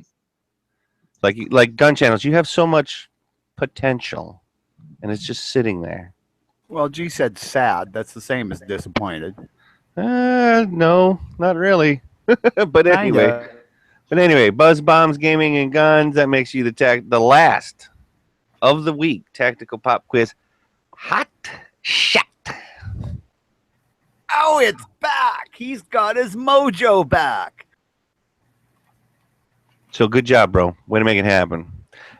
Like Gun Channels, you have so much potential, and it's just sitting there. Well, G said sad. That's the same as disappointed. No, not really. But anyway. Kinda. Buzz Bombs Gaming and Guns. That makes you the last of the week tactical pop quiz. Hot shot. Oh, it's back. He's got his mojo back. So good job, bro. Way to make it happen.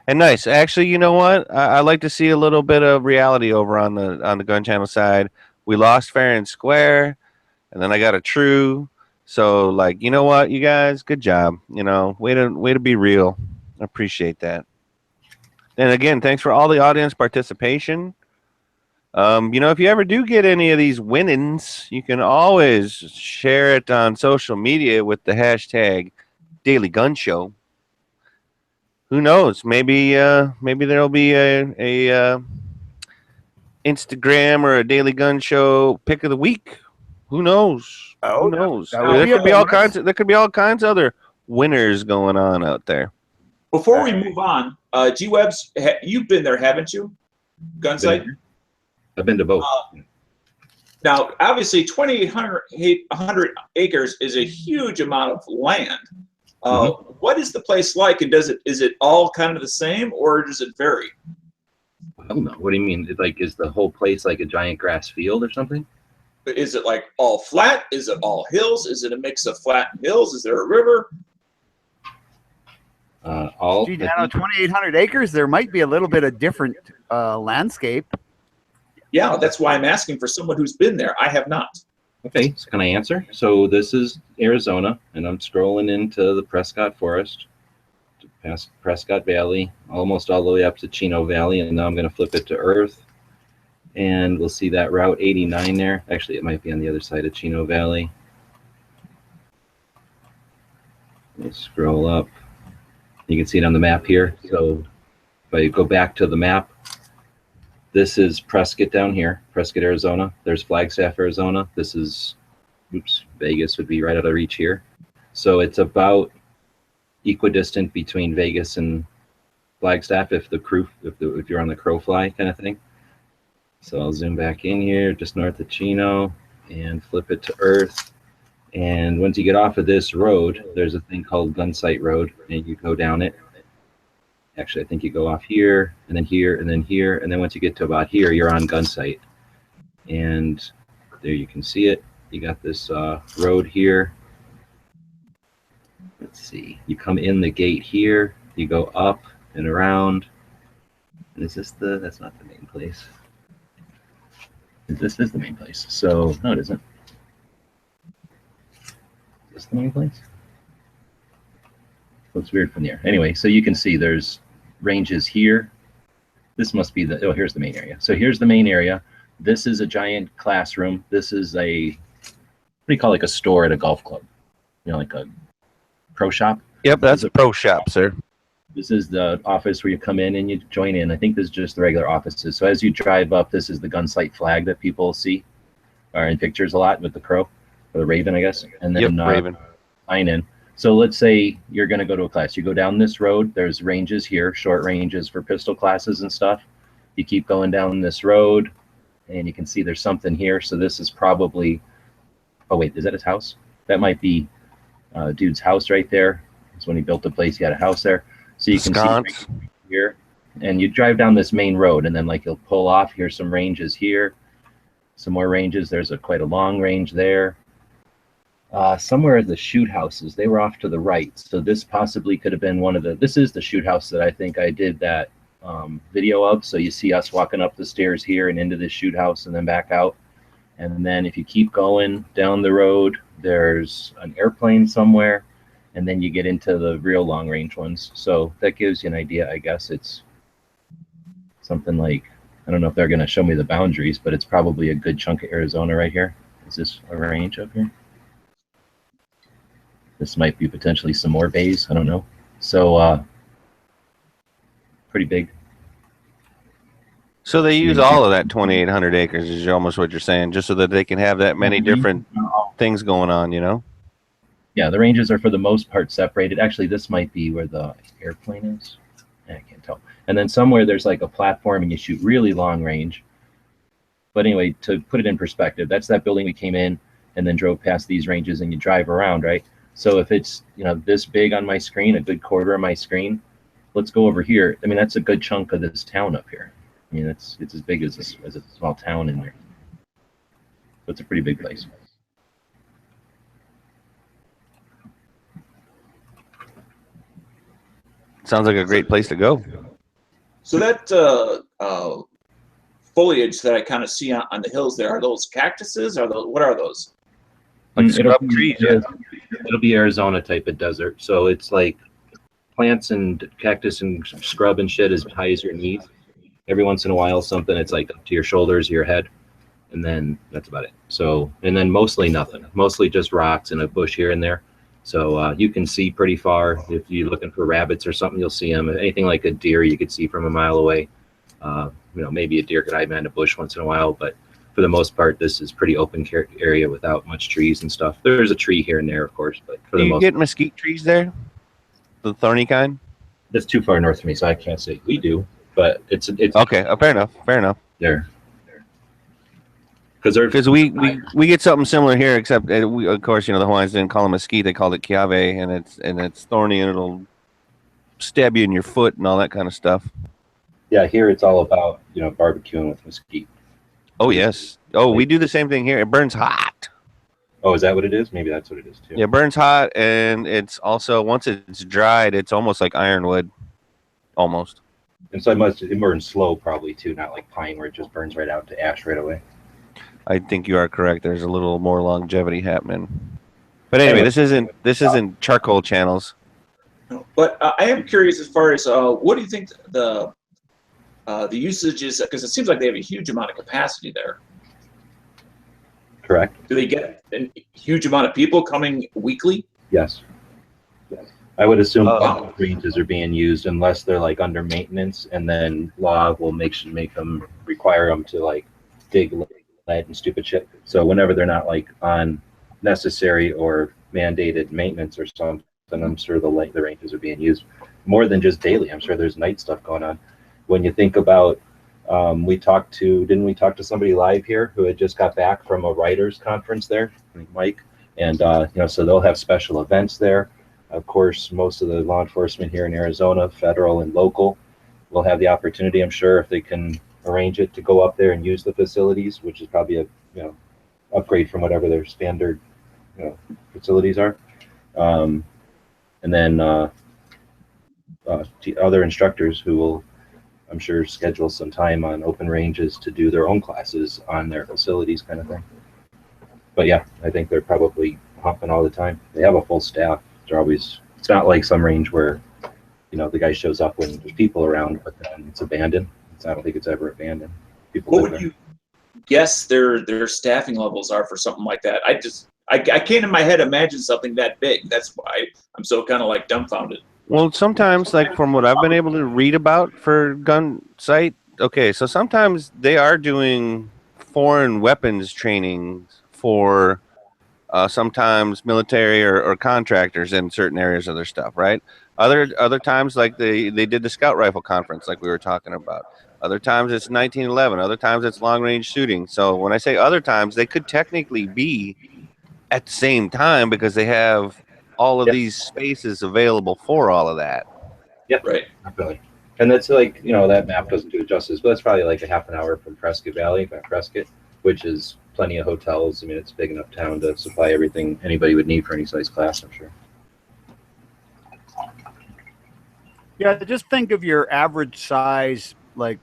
And nice. Actually, you know what? I like to see a little bit of reality over on the gun channel side. We lost fair and square, and then I got a true. So like, you know what, you guys, good job. You know, way to be real. I appreciate that. And again, thanks for all the audience participation. You know, if you ever do get any of these winnings, you can always share it on social media with the hashtag Daily Gun Show. Who knows? Maybe there'll be a Instagram or a Daily Gun Show pick of the week. Who knows? Oh, Who knows? that would There be could a be all bonus. kinds. There could be all kinds of other winners going on out there. Before we move on, G-Webs, you've been there, haven't you? Gun site? I've been to both. Now, obviously, 2,800 acres is a huge amount of land. What is the place like, and is it all kind of the same, or does it vary? I don't know. What do you mean? Like, is the whole place like a giant grass field or something? Is it like all flat? Is it all hills? Is it a mix of flat and hills? Is there a river? Gee, down on 2,800 acres, there might be a little bit of different landscape. Yeah, that's why I'm asking for someone who's been there. I have not. Okay, so can I answer? So this is Arizona, and I'm scrolling into the Prescott Forest, past Prescott Valley, almost all the way up to Chino Valley, and now I'm going to flip it to Earth, and we'll see that Route 89 there. Actually, it might be on the other side of Chino Valley. Let's scroll up. You can see it on the map here. So if I go back to the map, this is Prescott down here, Prescott, Arizona. There's Flagstaff, Arizona. This is, Vegas would be right out of reach here. So it's about equidistant between Vegas and Flagstaff if you're on the crow fly kind of thing. So I'll zoom back in here, just north of Chino, and flip it to Earth. And once you get off of this road, there's a thing called Gun Sight Road, and you go down it. Actually, I think you go off here, and then here, and then here, and then once you get to about here, you're on Gun Sight. And there you can see it. You got this road here. Let's see. You come in the gate here. You go up and around. And is this that's not the main place. This is the main place. So, no, it isn't. Is this the main place? Looks weird from there. Anyway, so you can see there's ranges here. This must be the, here's the main area. So here's the main area. This is a giant classroom. This is a, what do you call like a store at a golf club? You know, like a pro shop? Yep, that's a pro shop, sir. This is the office where you come in and you join in. I think this is just the regular offices. So as you drive up, this is the gun sight flag that people see, or in pictures a lot with the crow, or the raven, I guess. And then Raven. sign in. So let's say you're going to go to a class. You go down this road. There's ranges here, short ranges for pistol classes and stuff. You keep going down this road, and you can see there's something here. So this is probably, oh wait, is that his house? That might be dude's house right there. It's when he built the place. He had a house there. So you can see here, and you drive down this main road, and then like you'll pull off. Here's some ranges here, some more ranges. There's quite a long range there. Somewhere at the shoot houses, they were off to the right. So this possibly could have been one of the, this is the shoot house that I think I did that video of. So you see us walking up the stairs here and into the shoot house and then back out. And then if you keep going down the road, there's an airplane somewhere. And then you get into the real long range ones. So that gives you an idea, I guess. It's something like, I don't know if they're going to show me the boundaries, but it's probably a good chunk of Arizona right here. Is this a range up here? This might be potentially some more bays. I don't know. So pretty big. So they use all of that 2,800 acres is almost what you're saying, just so that they can have that many different things going on, you know? Yeah, the ranges are for the most part separated. Actually, this might be where the airplane is. I can't tell. And then somewhere there's like a platform and you shoot really long range. But anyway, to put it in perspective, that's that building we came in and then drove past these ranges and you drive around, right? So if it's, you know, this big on my screen, a good quarter of my screen, let's go over here. I mean, that's a good chunk of this town up here. I mean, it's as big as a small town in there. It's a pretty big place. Sounds like a great place to go. So that foliage that I kind of see on the hills there, are those cactuses? What are those? Like It'll scrub be- trees. yeah, It'll be Arizona type of desert. So it's like plants and cactus and scrub and shit as high as your knees. Every once in a while, something it's like up to your shoulders, your head, and then that's about it. So, and then mostly nothing. Mostly just rocks and a bush here and there. So you can see pretty far. If you're looking for rabbits or something, you'll see them. Anything like a deer, you could see from a mile away. Maybe a deer could hide behind a bush once in a while, but for the most part, this is pretty open area without much trees and stuff. There's a tree here and there, of course, but for Do the you most get mesquite trees there? The thorny kind? that's too far north for me, so I can't say we do. But it's Okay, fair enough. Fair enough. there Because we get something similar here, except of course, the Hawaiians didn't call it mesquite; they called it kiave, and it's thorny and it'll stab you in your foot and all that kind of stuff. yeah, here it's all about barbecuing with mesquite. Oh yes. Oh, we do the same thing here. It burns hot. Oh, is that what it is? Maybe that's what it is too. Yeah, it burns hot, and it's also once it's dried, it's almost like ironwood, almost. And so it burns slow probably too, not like pine where it just burns right out to ash right away. I think you are correct. There's a little more longevity happening. But anyway, this isn't charcoal channels. But I am curious as far as what do you think the usage is? Because it seems like they have a huge amount of capacity there. Correct. Do they get a huge amount of people coming weekly? Yes. I would assume Oh. all ranges are being used unless they're like under maintenance, and then law will make them require them to like dig lead and stupid shit. So whenever they're not like on necessary or mandated maintenance or something, I'm sure the ranges are being used more than just daily. I'm sure there's night stuff going on. When you think about, didn't we talk to somebody live here who had just got back from a writers conference there, I think Mike, and so they'll have special events there. Of course, most of the law enforcement here in Arizona, federal and local, will have the opportunity, I'm sure, if they can arrange it, to go up there and use the facilities, which is probably a upgrade from whatever their standard facilities are. And then other instructors who will, I'm sure, schedule some time on open ranges to do their own classes on their facilities, kind of thing. But yeah, I think they're probably humping all the time. They have a full staff. It's not like some range where the guy shows up when there's people around, but then it's abandoned. I don't think it's ever abandoned. What would you guess their staffing levels are for something like that? I can't in my head imagine something that big. That's why I'm so kind of like dumbfounded. Well, sometimes, like from what I've been able to read about for gun site, okay, so sometimes they are doing foreign weapons training for sometimes military or contractors in certain areas of their stuff, right? Other times, like they did the scout rifle conference, like we were talking about. Other times it's 1911. Other times it's long range shooting. So when I say other times, they could technically be at the same time because they have all of these spaces available for all of that. Yeah, right. Definitely. And that's like, that map doesn't do it justice, but that's probably like a half an hour from Prescott Valley, by Prescott, which is plenty of hotels. I mean, it's a big enough town to supply everything anybody would need for any size class, I'm sure. Yeah, just think of your average size, like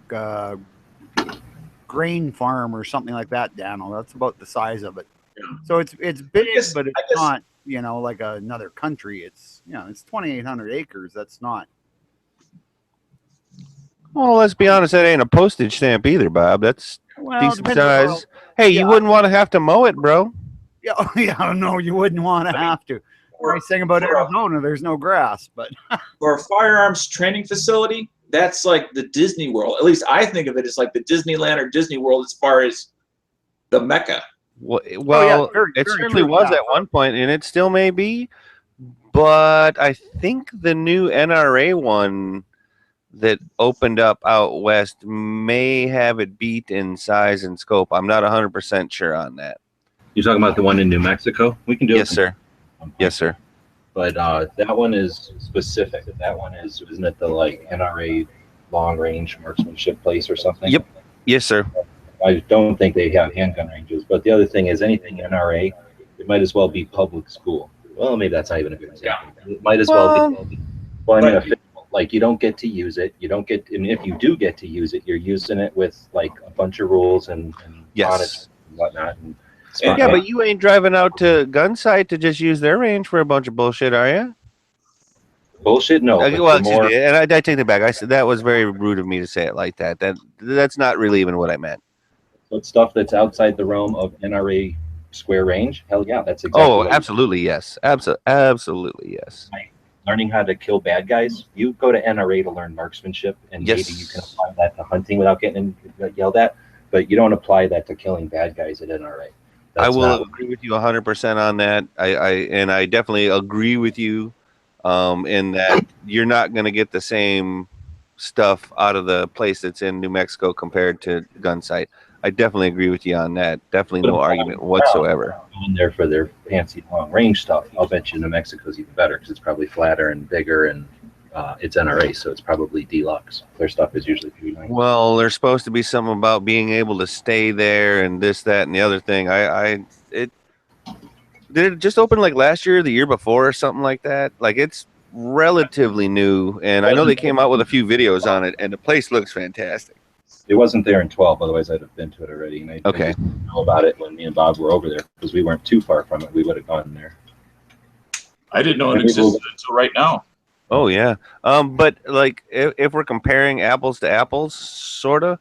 grain farm or something like that, Daniel. That's about the size of it. Yeah. So it's big, but it's guess- not, like another country. It's, it's 2,800 acres. That's not. Well, let's be honest, that ain't a postage stamp either, Bob. That's Well, decent depends on- size. Hey, you yeah. wouldn't want to have to mow it, bro. Yeah, no, you wouldn't want to have to. Nice thing about Arizona, there's no grass, but For a firearms training facility, that's like the Disney World. At least I think of it as like the Disneyland or Disney World as far as the Mecca. Well, very, it very certainly true, was yeah. at one point, and it still may be. But I think the new NRA one that opened up out west may have it beat in size and scope. I'm not 100% sure on that. You're talking about the one in New Mexico? We can do Yes, it. sir. Yes, sir. But that one is specific. That one isn't it the like NRA long range marksmanship place or something? Yep. Yes, sir. I don't think they have handgun ranges. But the other thing is anything NRA, it might as well be public school. Well, maybe that's not even a good example. It might as well be. Well, I mean, like you don't get to use it. You don't get. I mean, if you do get to use it, you're using it with like a bunch of rules and honest and whatnot. And yeah, but you ain't driving out to Gunsight to just use their range for a bunch of bullshit, are you? Bullshit, no. Well, excuse me, and I take it back. I said that was very rude of me to say it like that. That's not really even what I meant. But stuff that's outside the realm of NRA square range, hell yeah, that's exactly. Oh, absolutely yes, absolutely yes. Learning how to kill bad guys. You go to NRA to learn marksmanship, and maybe you can apply that to hunting without getting yelled at. But you don't apply that to killing bad guys at NRA. I will agree with you 100% on that. I definitely agree with you in that you're not going to get the same stuff out of the place that's in New Mexico compared to Gunsight. I definitely agree with you on that. Definitely no argument whatsoever. Going there for their fancy long range stuff, I'll bet you New Mexico's even better because it's probably flatter and bigger, and it's NRA, so it's probably deluxe. Their stuff is usually pretty nice. Well, there's supposed to be something about being able to stay there and this, that, and the other thing. Did it just open like last year, or the year before, or something like that? Like it's relatively new, and I know they came out with a few videos on it, and the place looks fantastic. It wasn't there in 12, otherwise I'd have been to it already. And I didn't know about it when me and Bob were over there because we weren't too far from it. We would have gone there. I didn't know it existed until right now. Oh yeah, but like if we're comparing apples to apples, sort of,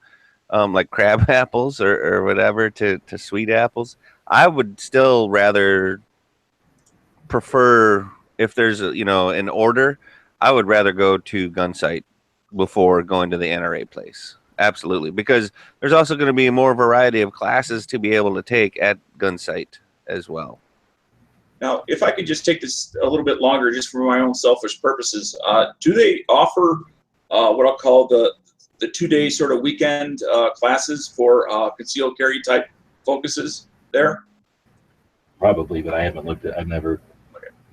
like crab apples or whatever to sweet apples, I would still rather prefer, if there's an order, I would rather go to Gunsight before going to the NRA place. Absolutely, because there's also going to be more variety of classes to be able to take at Gunsight as well. Now, if I could just take this a little bit longer, just for my own selfish purposes, do they offer what I'll call the 2-day sort of weekend classes for concealed carry type focuses there? Probably, but I haven't looked at.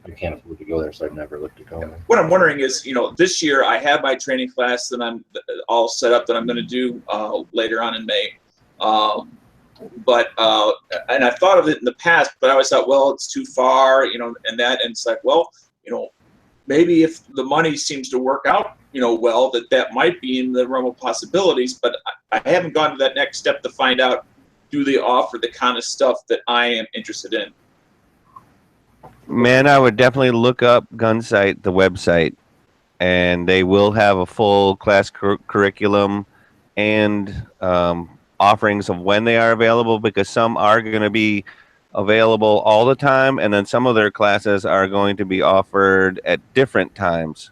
I can't afford to go there, so I've never looked at going. What I'm wondering is, this year I have my training class that I'm all set up that I'm going to do later on in May. And I've thought of it in the past, but I always thought, well, it's too far, and it's like, well, maybe if the money seems to work out, well, that might be in the realm of possibilities, but I haven't gone to that next step to find out, do they offer the kind of stuff that I am interested in? Man, I would definitely look up Gunsight, the website, and they will have a full class curriculum and offerings of when they are available, because some are going to be available all the time, and then some of their classes are going to be offered at different times.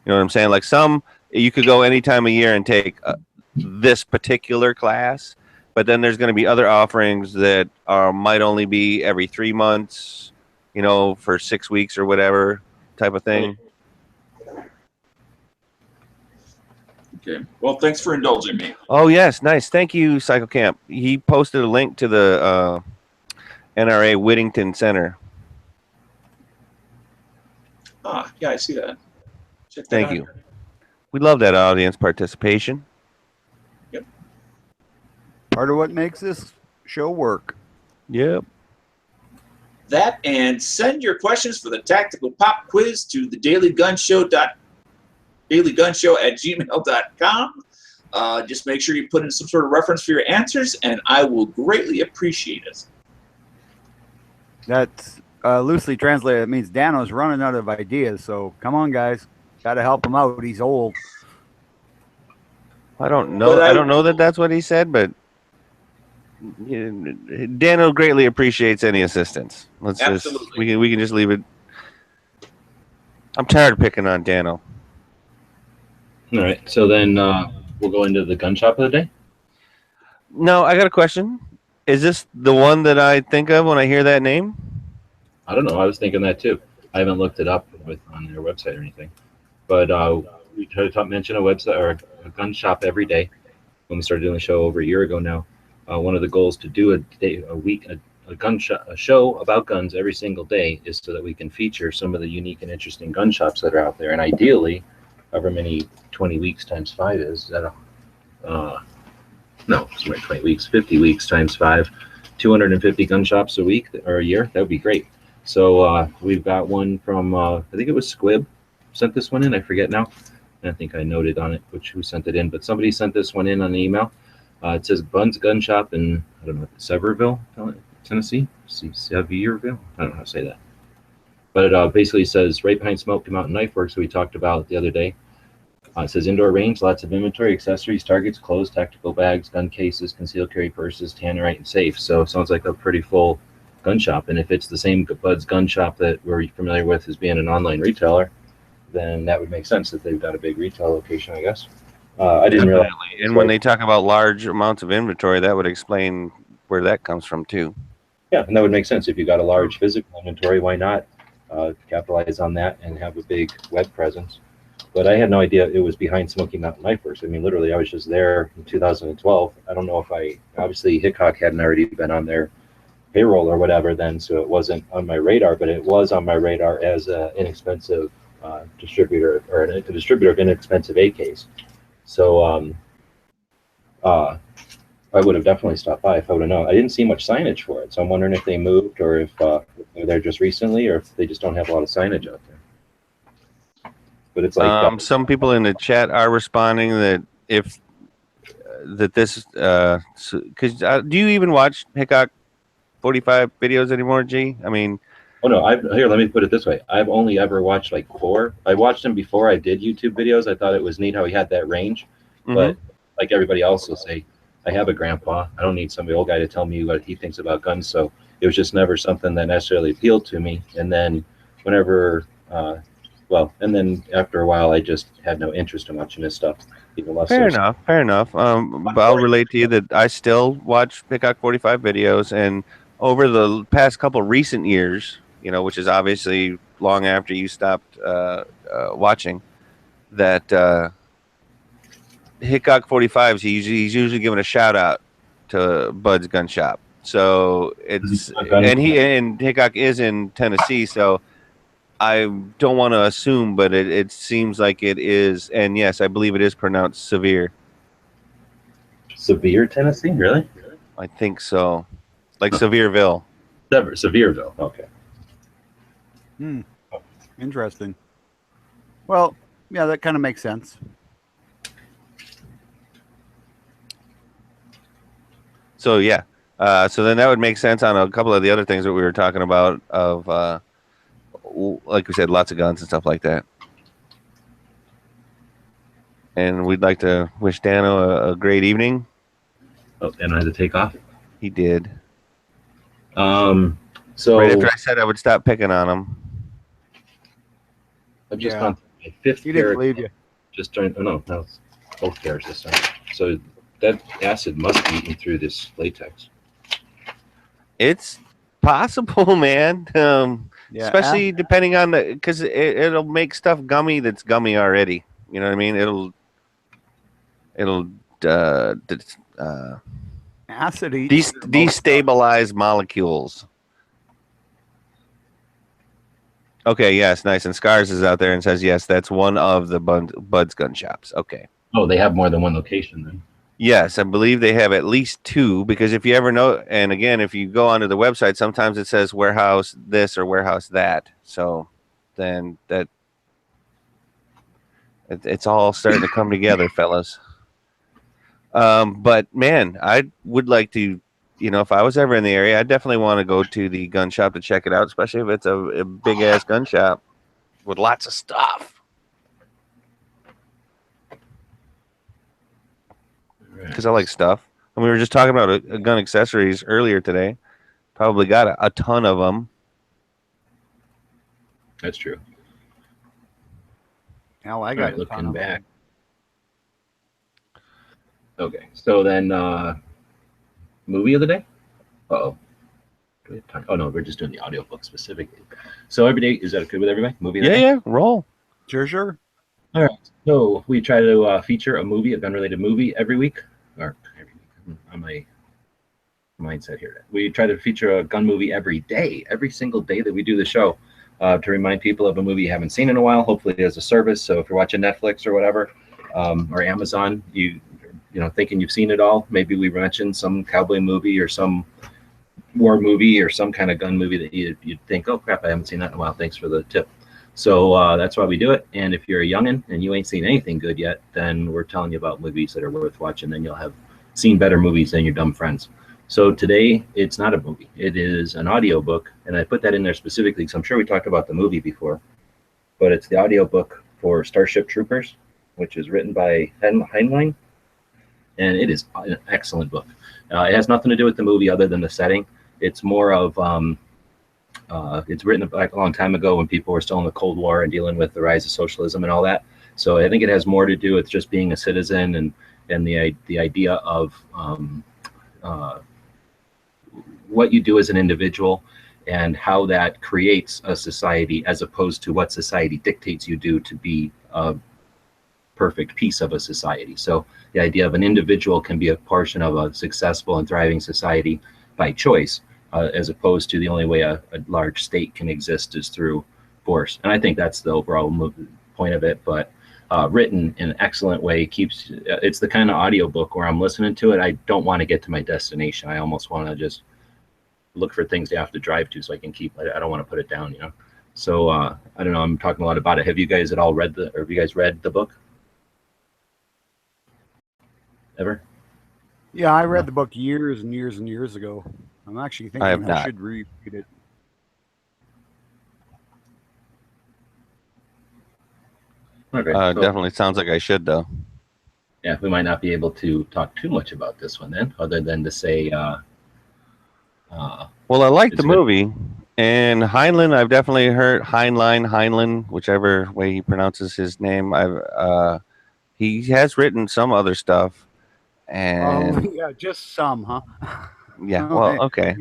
You know what I'm saying? Like some, you could go any time of year and take this particular class, but then there's going to be other offerings that might only be every 3 months, for 6 weeks or whatever type of thing. Okay. Well, thanks for indulging me. Oh, yes. Nice. Thank you, Psycho Camp. He posted a link to the NRA Whittington Center. Yeah, I see that. Thank you. We love that audience participation. Yep. Part of what makes this show work. Yep. That, and send your questions for the Tactical Pop Quiz to the dailygunshow@gmail.com. Just make sure you put in some sort of reference for your answers, and I will greatly appreciate it. That's loosely translated. It means Dano's running out of ideas. So come on, guys, got to help him out. He's old. I don't know. I don't know that that's what he said, but Dano greatly appreciates any assistance. Absolutely. We can just leave it. I'm tired of picking on Dano. All right, so then we'll go into the gun shop of the day. No, I got a question. Is this the one that I think of when I hear that name? I don't know. I was thinking that too. I haven't looked it up on their website or anything, but we try to mention a website or a gun shop every day. When we started doing the show over a year ago now, one of the goals to do a show about guns every single day is so that we can feature some of the unique and interesting gun shops that are out there, and ideally, however many 20 weeks times 5 is, no, it's like 20 weeks, 50 weeks times 5, 250 gun shops a week or a year. That would be great. So we've got one from, I think it was Squib sent this one in. I forget now. I think I noted on it who sent it in, but somebody sent this one in on the email. It says Bun's Gun Shop in, I don't know, Sevierville, Tennessee? Sevierville? I don't know how to say that. But it basically says right behind Smoky Mountain Knife Works, we talked about the other day. It says indoor range, lots of inventory, accessories, targets, clothes, tactical bags, gun cases, concealed carry purses, tannerite, and safe. So it sounds like a pretty full gun shop. And if it's the same Bud's Gun Shop that we're familiar with as being an online retailer, then that would make sense that they've got a big retail location, I guess. I didn't realize. And when they talk about large amounts of inventory, that would explain where that comes from too. Yeah, and that would make sense. If you got a large physical inventory, why not capitalize on that and have a big web presence? But I had no idea it was behind Smoky Mountain Knife Works. I mean, literally, I was just there in 2012. I don't know if obviously Hickok hadn't already been on their payroll or whatever then, so it wasn't on my radar, but it was on my radar as an inexpensive distributor, or a distributor of inexpensive AKs. So I would have definitely stopped by if I would have known. I didn't see much signage for it, so I'm wondering if they moved or if they're there just recently, or if they just don't have a lot of signage out there. But it's like some people in the chat are responding that if that this because do you even watch Hickok 45 videos anymore, G? I mean, oh no, here, let me put it this way. I've only ever watched like 4. I watched him before I did YouTube videos. I thought it was neat how he had that range. But like everybody else will say, I have a grandpa. I don't need some old guy to tell me what he thinks about guns. So it was just never something that necessarily appealed to me. And then whenever, and then after a while, I just had no interest in watching his stuff. Even less. Fair enough. But I'll relate to you that I still watch Hickok 45 videos, and over the past couple recent years, you know, which is obviously long after you stopped watching, that Hickok 45s, he's usually giving a shout out to Bud's Gun Shop. So it's and Hickok is in Tennessee, so I don't want to assume, but it seems like it is, and yes, I believe it is pronounced Sevier. Sevier, Tennessee, really? I think so, like Sevierville. Sevierville, okay. Interesting. Well, yeah, that kind of makes sense. So yeah, so then that would make sense on a couple of the other things that we were talking about of, like we said, lots of guns and stuff like that. And we'd like to wish Dano a great evening. Oh, and I had to take off. He did. So right after I said I would stop picking on him. I've just gone through my 5th. He didn't believe you. Just trying. Oh no, it's both pairs this time. So that acid must be eaten through this latex. It's possible, man. Especially depending on because it'll make stuff gummy that's gummy already. You know what I mean? It'll acid destabilize molecules. Okay, yes, nice. And Scars is out there and says, yes, that's one of the Bud's Gun Shops. Okay. Oh, they have more than one location then. Yes, I believe they have at least 2, because if you ever know, and again, if you go onto the website, sometimes it says warehouse this or warehouse that. So then it's all starting to come together, fellas. But man, I would like to, you know, if I was ever in the area, I definitely want to go to the gun shop to check it out, especially if it's a big ass gun shop with lots of stuff. Because I like stuff. And we were just talking about gun accessories earlier today. Probably got a ton of them. That's true. Now I got looking back. Okay, so then movie of the day. Do we have time? Oh no, we're just doing the audiobook specifically. So every day, is that good with everybody? Movie of the day? Yeah, roll. Sure. All right. So we try to feature a movie, a gun-related movie every week. Or every week. On my mindset here. We try to feature a gun movie every day, every single day that we do the show, to remind people of a movie you haven't seen in a while. Hopefully as a service. So if you're watching Netflix or whatever, or Amazon, you thinking you've seen it all. Maybe we mentioned some cowboy movie or some war movie or some kind of gun movie that you'd think, oh crap, I haven't seen that in a while. Thanks for the tip. So that's why we do it. And if you're a youngin' and you ain't seen anything good yet, then we're telling you about movies that are worth watching. Then you'll have seen better movies than your dumb friends. So today, it's not a movie. It is an audiobook. And I put that in there specifically because I'm sure we talked about the movie before. But it's the audiobook for Starship Troopers, which is written by Heinlein. And it is an excellent book. It has nothing to do with the movie other than the setting. It's more of... it's written like a long time ago when people were still in the Cold War and dealing with the rise of socialism and all that. So I think it has more to do with just being a citizen and the idea of what you do as an individual and how that creates a society as opposed to what society dictates you do to be a perfect piece of a society. So the idea of an individual can be a portion of a successful and thriving society by choice. As opposed to the only way a large state can exist is through force. And I think that's the overall point of it, but written in an excellent way. It's the kind of audiobook where I'm listening to it. I don't want to get to my destination. I almost want to just look for things to have to drive to so I can I don't want to put it down, So I don't know, I'm talking a lot about it. Have you guys at all read the book? Ever? Yeah, I read the book years and years and years ago. I'm actually thinking I should reread it. Okay, definitely sounds like I should, though. Yeah, we might not be able to talk too much about this one then, other than to say... well, I like the movie. And Heinlein, I've definitely heard Heinlein, whichever way he pronounces his name. He has written some other stuff. And yeah, just some, huh? Yeah. Well, okay.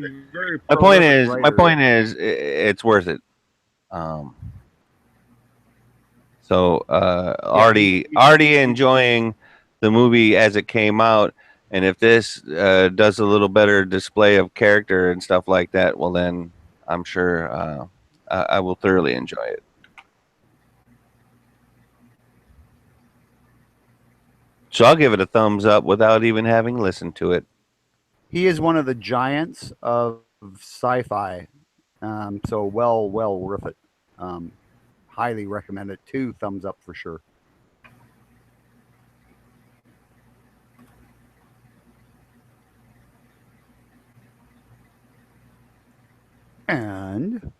My point is, it's worth it. Already enjoying the movie as it came out, and if this does a little better display of character and stuff like that, well, then I'm sure I will thoroughly enjoy it. So I'll give it a thumbs up without even having listened to it. He is one of the giants of sci-fi, so well worth it. Highly recommend it. 2 thumbs up for sure. And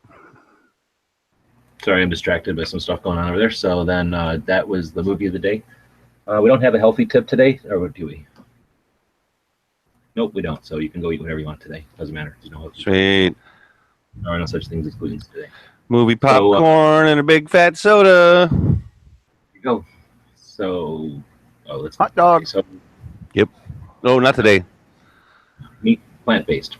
sorry, I'm distracted by some stuff going on over there. So then that was the movie of the day. We don't have a healthy tip today, or do we? Nope, we don't. So you can go eat whatever you want today. Doesn't matter. Sweet. There are no such things as gluten today. Movie popcorn and a big fat soda. Here you go. So, let's hot dog. So, yep. No, not today. Meat, plant-based.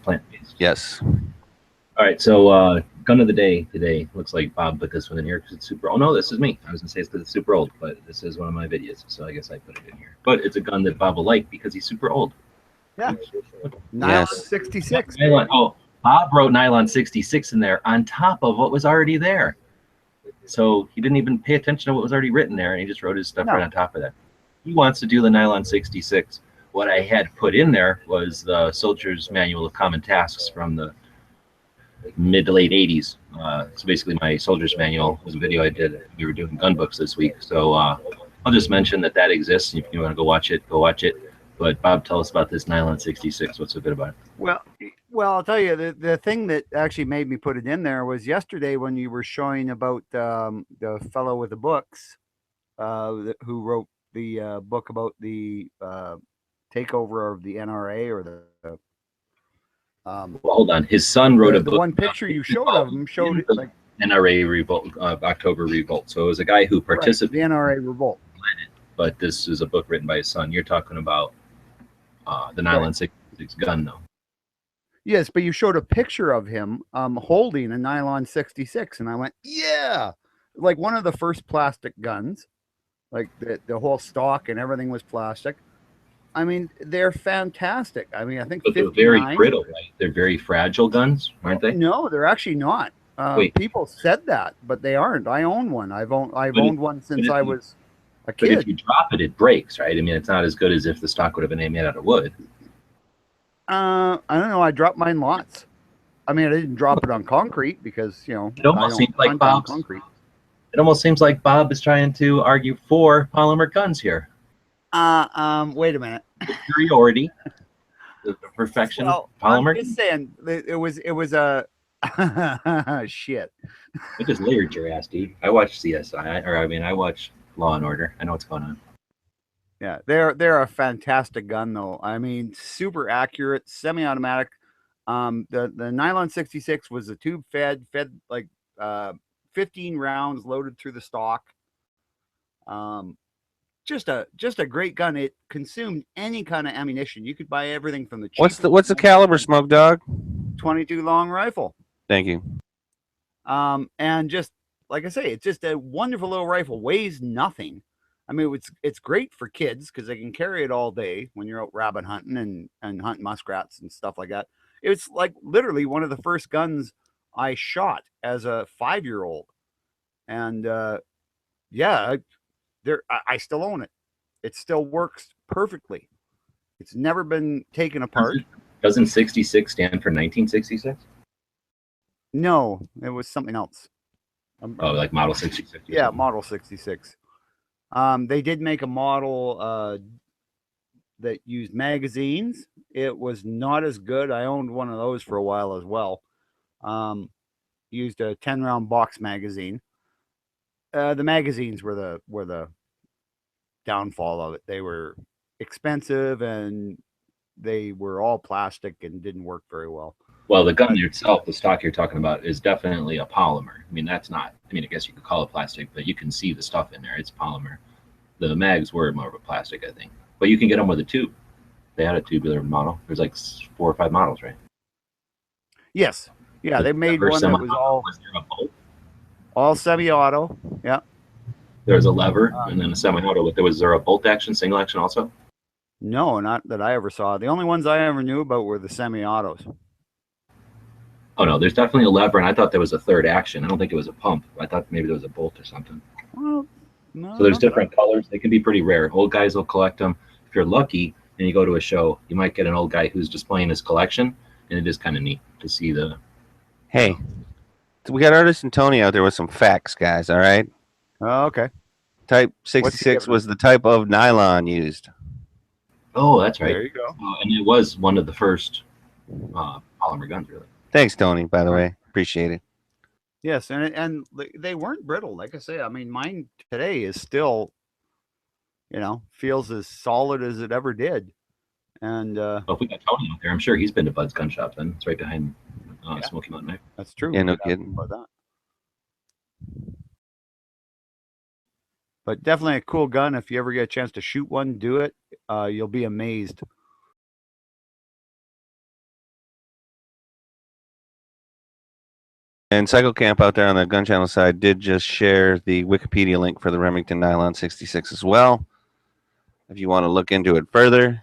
Yes. All right. So, gun of the day today. Looks like Bob put this one in here because it's super. Oh no, this is me. I was gonna say it's because it's super old, but this is one of my videos, so I guess I put it in here. But it's a gun that Bob will like because he's super old. Yeah. Nylon 66. Bob wrote Nylon 66 in there on top of what was already there. So he didn't even pay attention to what was already written there, and he just wrote his stuff right on top of that. He wants to do the Nylon 66. What I had put in there was the Soldier's Manual of Common Tasks from the mid to late 80s. So basically my Soldier's Manual was a video I did. We were doing gun books this week. So I'll just mention that exists. If you want to go watch it, go watch it. But Bob, tell us about this Nylon 66. What's so good about it? Well, I'll tell you, the thing that actually made me put it in there was yesterday when you were showing about the fellow with the books who wrote the book about the takeover of the NRA or the. Well, hold on. His son wrote a book. The one picture you showed of him showed it like NRA revolt, October revolt. So it was a guy who participated. The NRA revolt. But this is a book written by his son. You're talking about the Nylon 66 gun, though. Yes, but you showed a picture of him holding a Nylon 66, and I went, yeah, like one of the first plastic guns, like the whole stock and everything was plastic. I mean, they're fantastic. I mean, I think but they're very brittle, right? They're very fragile guns, aren't they? No, they're actually not. People said that, but they aren't. I own one. I've owned one since I was A But kid. if you drop it, it breaks, right? I mean, it's not as good as if the stock would have been made out of wood. I don't know. I dropped mine lots. I mean, I didn't drop it on concrete because It I almost don't seems like hunt on Bob's. concrete. It almost seems like Bob is trying to argue for polymer guns here. Wait a minute. Superiority, the perfection of polymer. I'm just saying it was a shit. It just layered your ass, dude. I watch CSI, I watch Law and Order. I know what's going on. Yeah, they're a fantastic gun though. I mean, super accurate, semi-automatic. The nylon 66 was a tube fed like 15 rounds loaded through the stock. Just a great gun. It consumed any kind of ammunition. You could buy everything from the cheap. What's the caliber, Smoke Dog? 22 long rifle. Thank you. And just like I say, it's just a wonderful little rifle. Weighs nothing. I mean, it's great for kids because they can carry it all day when you're out rabbit hunting and hunting muskrats and stuff like that. It's like literally one of the first guns I shot as a 5-year-old, and yeah, I still own it. It still works perfectly. It's never been taken apart. Doesn't 66 stand for 1966? No, it was something else. Oh, like Model 66? Yeah, Model 66. They did make a model that used magazines. It was not as good. I owned one of those for a while as well. Used a 10-round box magazine. The magazines were the downfall of it. They were expensive and they were all plastic and didn't work very well. Well, the gun itself, the stock you're talking about, is definitely a polymer. I mean, that's not, I mean, I guess you could call it plastic, but you can see the stuff in there. It's polymer. The mags were more of a plastic, I think. But you can get them with a tube. They had a tubular model. There's like 4 or 5 models, right? Yes. Yeah, they made one that was all semi-auto. Yeah. There was a lever and then a semi-auto. Was there a bolt action, single action also? No, not that I ever saw. The only ones I ever knew about were the semi-autos. Oh, no, there's definitely a lever, and I thought there was a third action. I don't think it was a pump. I thought maybe there was a bolt or something. Well, no, so there's different colors. They can be pretty rare. Old guys will collect them. If you're lucky and you go to a show, you might get an old guy who's displaying his collection, and it is kind of neat to see the... Hey, we got Artist and Tony out there with some facts, guys, all right? Oh, okay. Type 66 was the type of nylon used. Oh, that's right. There you go. And it was one of the first polymer guns, really. Thanks, Tony, by the way. Appreciate it. Yes, and they weren't brittle. Like I say, I mean, mine today is still, feels as solid as it ever did. And well, if we got Tony out there, I'm sure he's been to Bud's gun shop. Then it's right behind Smoky Mountain Knife. That's true. Yeah, no kidding about that. But definitely a cool gun. If you ever get a chance to shoot one, do it. You'll be amazed. And Cycle Camp out there on the Gun Channel side did just share the Wikipedia link for the Remington Nylon 66 as well, if you want to look into it further.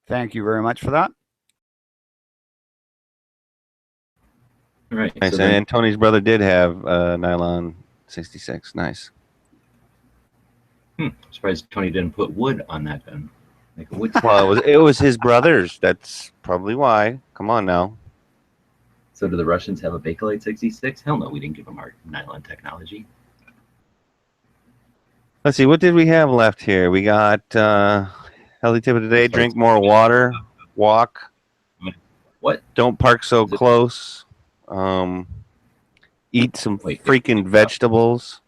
Thank you very much for that. All right. Nice. So and Tony's brother did have Nylon 66. Nice. Surprised Tony didn't put wood on that gun. Like a wood. Well, it was his brother's. That's probably why. Come on now. So do the Russians have a Bakelite 66? Hell no, we didn't give them our nylon technology. Let's see. What did we have left here? We got healthy tip of the day. Drink more water. Walk. What? Don't park so close. Eat some freaking vegetables.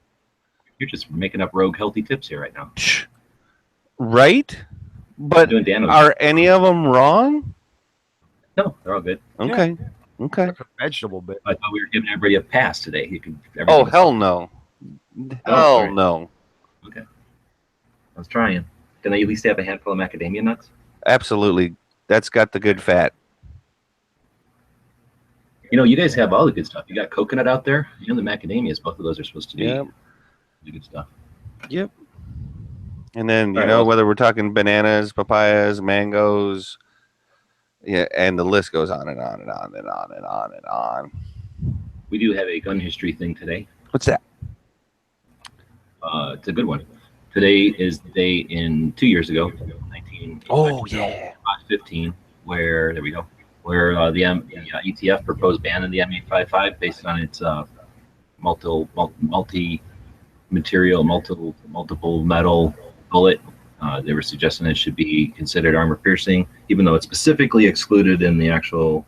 You're just making up rogue healthy tips here right now. Right? But are any of them wrong? No, they're all good. Okay. Yeah. Okay. Like a vegetable bit. I thought we were giving everybody a pass today. You can. Oh, hell no. Hell no. Okay. I was trying. Can they at least have a handful of macadamia nuts? Absolutely. That's got the good fat. You guys have all the good stuff. You got coconut out there and the macadamias. Both of those are supposed to be the good stuff. Yep. And then, whether we're talking bananas, papayas, mangoes, yeah, and the list goes on and on and on and on and on and on. We do have a gun history thing today. What's that? It's a good one. Today is the day in 2 years ago, 1915, where there we go, where the ETF proposed ban on the M855 based on its multi-material, multiple metal bullet. They were suggesting it should be considered armor piercing, even though it's specifically excluded in the actual,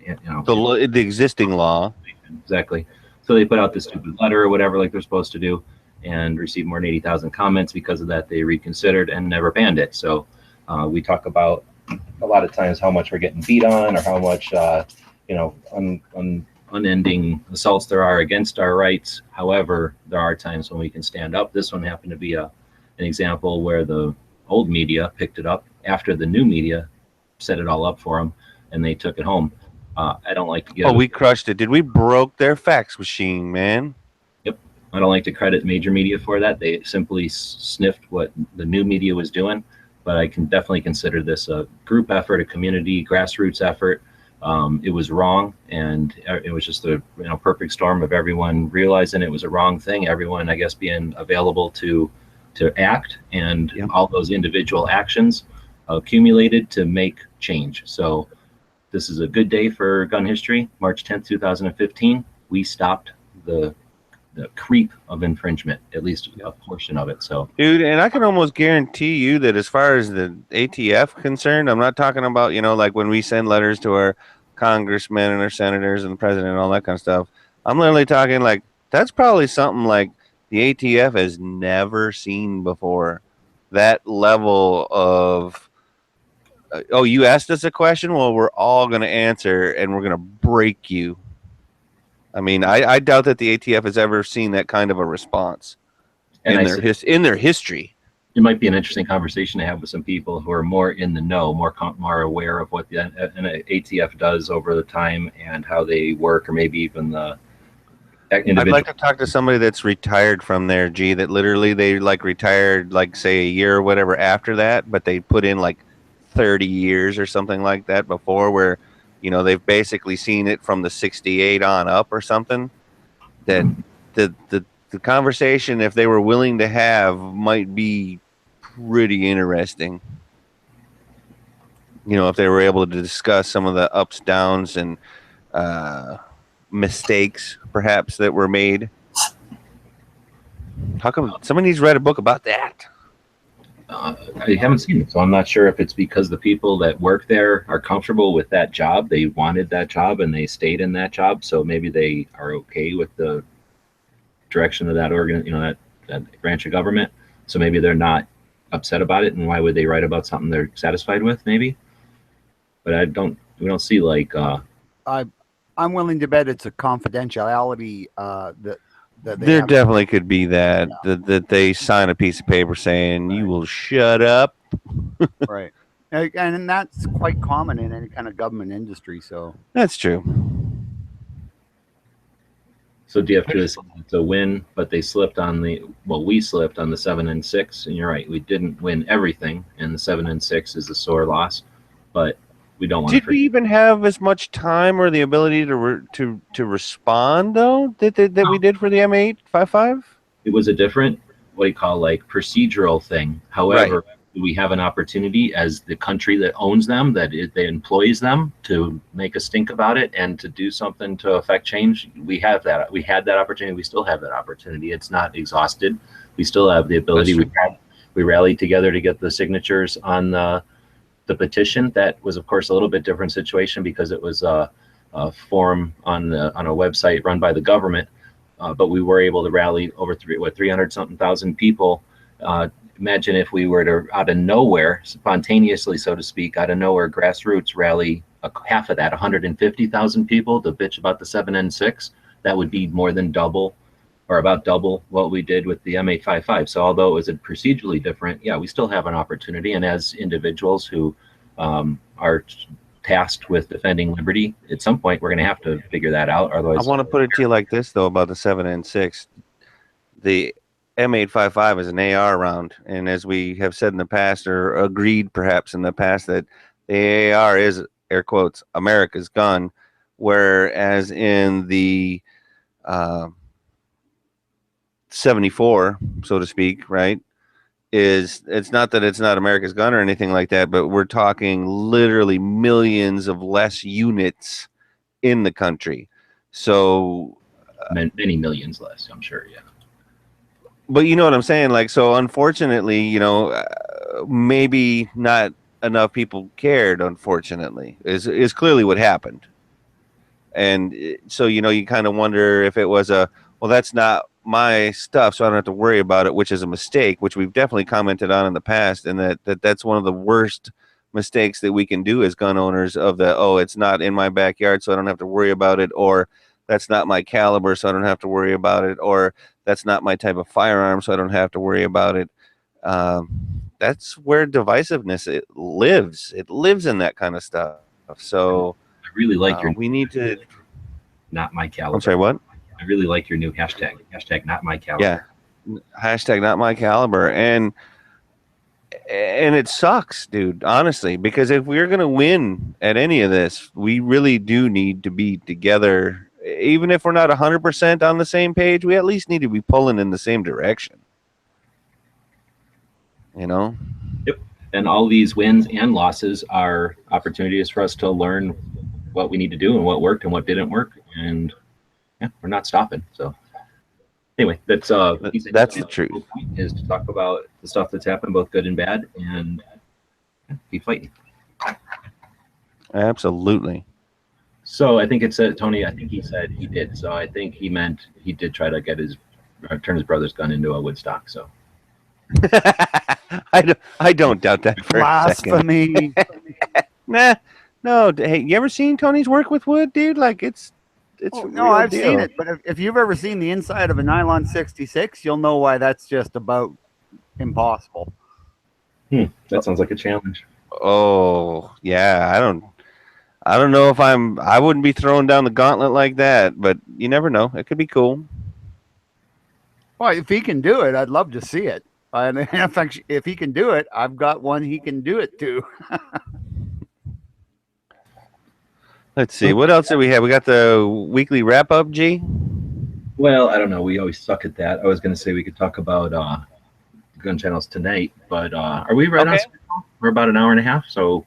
The existing law. Exactly. So they put out this stupid letter or whatever, like they're supposed to do, and received more than 80,000 comments. Because of that, they reconsidered and never banned it. So we talk about a lot of times how much we're getting beat on, or how much unending assaults there are against our rights. However, there are times when we can stand up. This one happened to be an example where the old media picked it up after the new media set it all up for them, and they took it home. I don't like to give. Oh, we crushed it. We broke their fax machine, man. Yep. I don't like to credit major media for that. They simply sniffed what the new media was doing. But I can definitely consider this a group effort, a community grassroots effort. It was wrong, and it was just a perfect storm of everyone realizing it was a wrong thing. Everyone, I guess, being available to act, and all those individual actions accumulated to make change. So this is a good day for gun history. March 10th, 2015, we stopped the creep of infringement, at least a portion of it. So, dude, and I can almost guarantee you that as far as the ATF concerned, I'm not talking about, like when we send letters to our congressmen and our senators and the president and all that kind of stuff. I'm literally talking like that's probably something like the ATF has never seen before. That level of oh, you asked us a question? Well, we're all going to answer, and we're going to break you. I mean, I doubt that the ATF has ever seen that kind of a response in their history. It might be an interesting conversation to have with some people who are more in the know, more aware of what the ATF does over the time and how they work, or maybe even the individual. I'd like to talk to somebody that's retired from there, that literally they retired, say a year or whatever after that, but they put in 30 years or something like that before, where they've basically seen it from the 68 on up or something. That the conversation, if they were willing to have, might be pretty interesting. If they were able to discuss some of the ups, downs, and mistakes perhaps that were made. How come somebody's read a book about that? I haven't seen it, so I'm not sure if it's because the people that work there are comfortable with that job. They wanted that job and they stayed in that job, so maybe they are okay with the direction of that that branch of government. So maybe they're not upset about it, and why would they write about something they're satisfied with? Maybe, but we don't see I'm willing to bet it's a confidentiality that there definitely could be that they sign a piece of paper saying you will shut up. Right. And that's quite common in any kind of government industry. So that's true. So DF2 is a win, but they slipped on we slipped on the 7 and 6, and you're right, we didn't win everything, and the 7 and 6 is a sore loss, but we don't want. Did we even have as much time or the ability to respond though that we did for the M855? It was a different procedural thing. However, right. We have an opportunity as the country that owns them, that employs them, to make a stink about it and to do something to affect change. We have that. We had that opportunity. We still have that opportunity. It's not exhausted. We still have the ability. We rallied together to get the signatures on the petition. That was, of course, a little bit different situation because it was a form on a website run by the government. But we were able to rally over 300-something thousand people. Imagine if we were to, out of nowhere, spontaneously, so to speak, out of nowhere, grassroots rally half of that, 150,000 people to bitch about the 7 and 6. That would be more than double, or about double what we did with the M855. So although it was procedurally different, yeah, we still have an opportunity. And as individuals who are tasked with defending liberty, at some point we're going to have to figure that out. Otherwise, I want to put it to you like this, though, about the 7 and 6. The M855 is an AR round, and as we have said in the past, or agreed perhaps in the past, that the AR is, air quotes, America's gun, whereas in the 74, so to speak, right? It's not that it's not America's gun or anything like that, but we're talking literally millions of less units in the country. So many millions less, I'm sure. Yeah. But you know what I'm saying? Like, so unfortunately, maybe not enough people cared, unfortunately, is clearly what happened. And so, you kind of wonder if it was well, that's not my stuff, so I don't have to worry about it, which is a mistake, which we've definitely commented on in the past. And that's one of the worst mistakes that we can do as gun owners it's not in my backyard, so I don't have to worry about it. Or that's not my caliber, so I don't have to worry about it. Or that's not my type of firearm, so I don't have to worry about it. That's where divisiveness lives. It lives in that kind of stuff. So I really like we need to. Not my caliber. I'm sorry, what? I really like your new hashtag. Hashtag not my caliber. Yeah. Hashtag not my caliber. And it sucks, dude, honestly, because if we're going to win at any of this, we really do need to be together. Even if we're not 100% on the same page, we at least need to be pulling in the same direction. Yep. And all these wins and losses are opportunities for us to learn what we need to do and what worked and what didn't work. And yeah, we're not stopping. So anyway, that's the truth. The point is to talk about the stuff that's happened, both good and bad, and be fighting. Absolutely. So I think it said, Tony, I think he said he did. So I think he meant he did try to turn his brother's gun into a Woodstock. So I don't doubt that for blasphemy. a second. Nah, no. Hey, you ever seen Tony's work with wood, dude? Like it's no, I've seen it, but if you've ever seen the inside of a nylon 66, you'll know why that's just about impossible. That sounds like a challenge. Oh yeah, I don't know if I wouldn't be throwing down the gauntlet like that, but you never know. It could be cool. Well, if he can do it, I'd love to see it. And in fact, if he can do it, I've got one he can do it too. Let's see. What else do we have? We got the weekly wrap up, G. Well, I don't know. We always suck at that. I was going to say we could talk about gun channels tonight, but are we right on schedule? We're about an hour and a half, so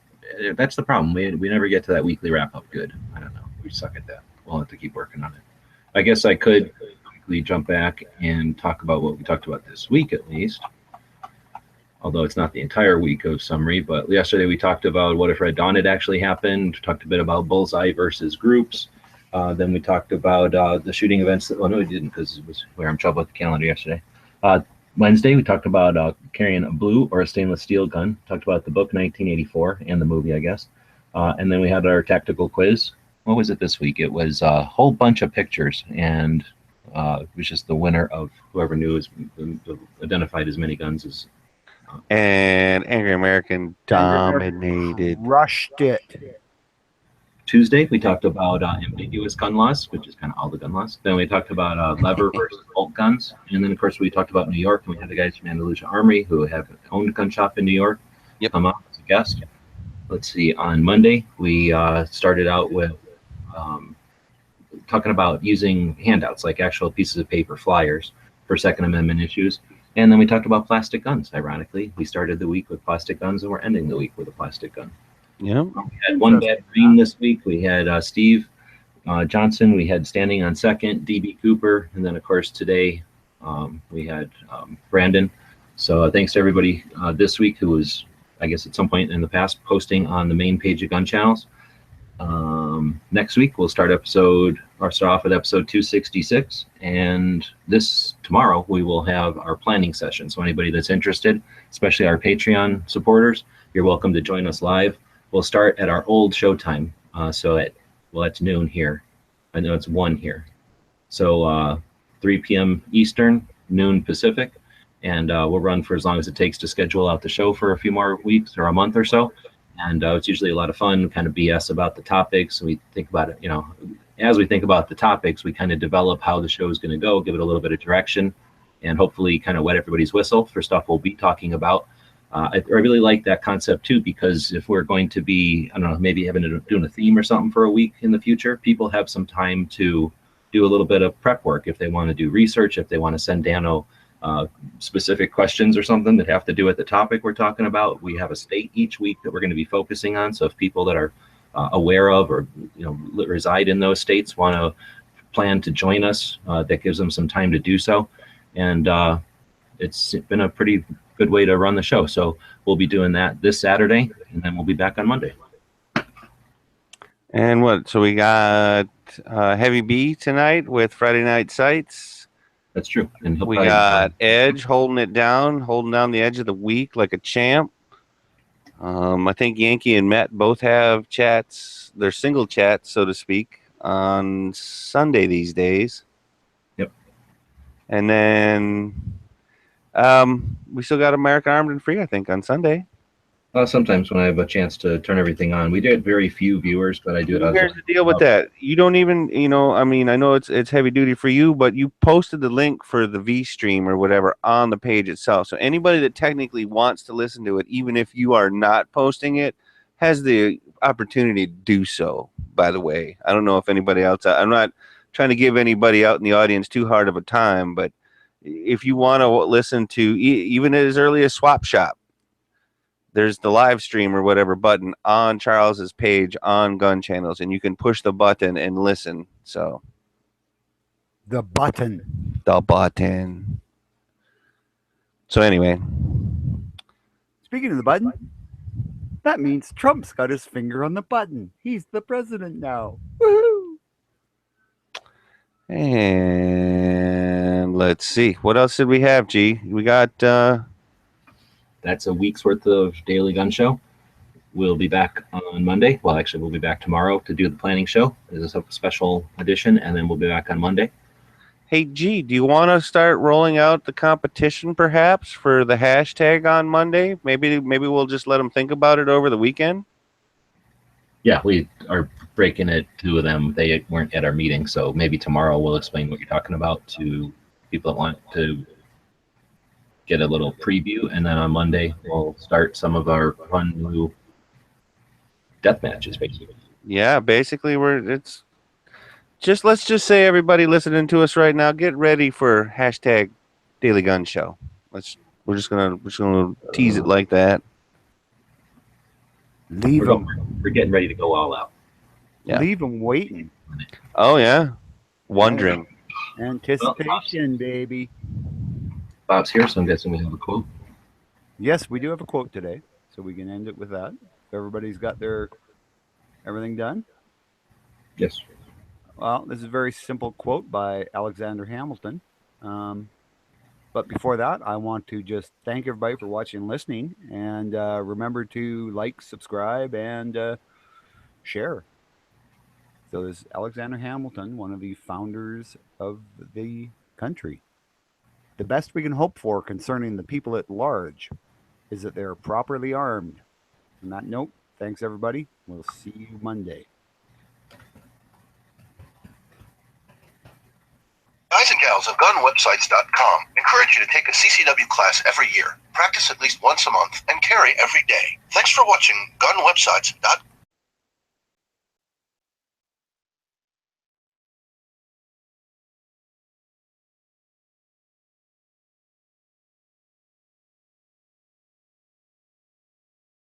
that's the problem. We never get to that weekly wrap up good. I don't know. We suck at that. We'll have to keep working on it. I guess I could quickly jump back and talk about what we talked about this week at least. Although it's not the entire week of summary, but yesterday we talked about what if Red Dawn had actually happened, talked a bit about bullseye versus groups. Then we talked about the shooting events. No, we didn't, because we were in trouble with the calendar yesterday. Wednesday, we talked about carrying a blue or a stainless steel gun. Talked about the book 1984 and the movie, I guess. And then we had our tactical quiz. What was it this week? It was a whole bunch of pictures, and it was just the winner of whoever knew identified as many guns as. And Angry American dominated. Rushed it. Tuesday, we talked about ambiguous gun laws, which is kind of all the gun laws. Then we talked about lever versus bolt guns. And then, of course, we talked about New York, and we had the guys from Andalusia Armory who have owned a gun shop in New York come out as a guest. Let's see, on Monday, we started out with talking about using handouts, like actual pieces of paper, flyers, for Second Amendment issues. And then we talked about plastic guns, ironically. We started the week with plastic guns, and we're ending the week with a plastic gun. Yeah. We had one bad green this week. We had Steve Johnson. We had standing on second, DB Cooper. And then, of course, today we had Brandon. So thanks to everybody this week who was, I guess, at some point in the past posting on the main page of Gun Channels. Next week, we'll start off with episode 266. And tomorrow, we will have our planning session. So anybody that's interested, especially our Patreon supporters, you're welcome to join us live. We'll start at our old show time. That's noon here. I know it's 1 here. So 3 p.m. Eastern, noon Pacific. And we'll run for as long as it takes to schedule out the show for a few more weeks or a month or so. And it's usually a lot of fun, kind of BS about the topics. We think about it, as we think about the topics, we kind of develop how the show is going to go, give it a little bit of direction, and hopefully kind of wet everybody's whistle for stuff we'll be talking about. I really like that concept too, because if we're going to be, I don't know, maybe doing a theme or something for a week in the future, people have some time to do a little bit of prep work if they want to do research, if they want to send Dano specific questions or something that have to do with the topic we're talking about. We have a state each week that we're going to be focusing on. So if people that are aware of or reside in those states want to plan to join us, that gives them some time to do so. And it's been a pretty good way to run the show. So we'll be doing that this Saturday, and then we'll be back on Monday. And what? So we got Heavy B tonight with Friday Night Sights. That's true. And we got Edge holding down the edge of the week like a champ. I think Yankee and Matt both have chats, their single chats, so to speak, on Sunday these days. Yep. And then we still got American Armed and Free, I think, on Sunday. Sometimes when I have a chance to turn everything on. We get very few viewers, but I do it. Here's the deal with that. You don't even, I mean, I know it's heavy duty for you, but you posted the link for the V stream or whatever on the page itself. So anybody that technically wants to listen to it, even if you are not posting it, has the opportunity to do so, by the way. I don't know if anybody else, I'm not trying to give anybody out in the audience too hard of a time, but if you want to listen to even as early as Swap Shop, there's the live stream or whatever button on Charles's page on Gun Channels, and you can push the button and listen. So the button. So anyway, speaking of the button, that means Trump's got his finger on the button. He's the president now. Woohoo! And let's see, what else did we have, G? We got that's a week's worth of Daily Gun Show. We'll be back on Monday. Well, actually, we'll be back tomorrow to do the planning show. This is a special edition, and then we'll be back on Monday. Hey, G, do you want to start rolling out the competition, perhaps, for the hashtag on Monday? Maybe we'll just let them think about it over the weekend? Yeah, we are breaking it to them. They weren't at our meeting, so maybe tomorrow we'll explain what you're talking about to people that want to get a little preview, and then on Monday we'll start some of our fun new death matches, basically. Yeah, basically let's just say everybody listening to us right now, get ready for hashtag Daily Gun Show. We're just gonna tease it like that. We're getting ready to go all out. Yeah. Leave them waiting. Oh yeah, wondering. Anticipation, baby. Bob's here, so I'm guessing we have a quote. Yes, we do have a quote today, so we can end it with that. If everybody's got everything done. Yes. Well, this is a very simple quote by Alexander Hamilton. But before that, I want to just thank everybody for watching and listening, and remember to like, subscribe, and share. So this is Alexander Hamilton, one of the founders of the country. The best we can hope for concerning the people at large is that they're properly armed. On that note, thanks everybody. We'll see you Monday. Guys and gals of GunWebsites.com encourage you to take a CCW class every year, practice at least once a month, and carry every day. Thanks for watching GunWebsites.com.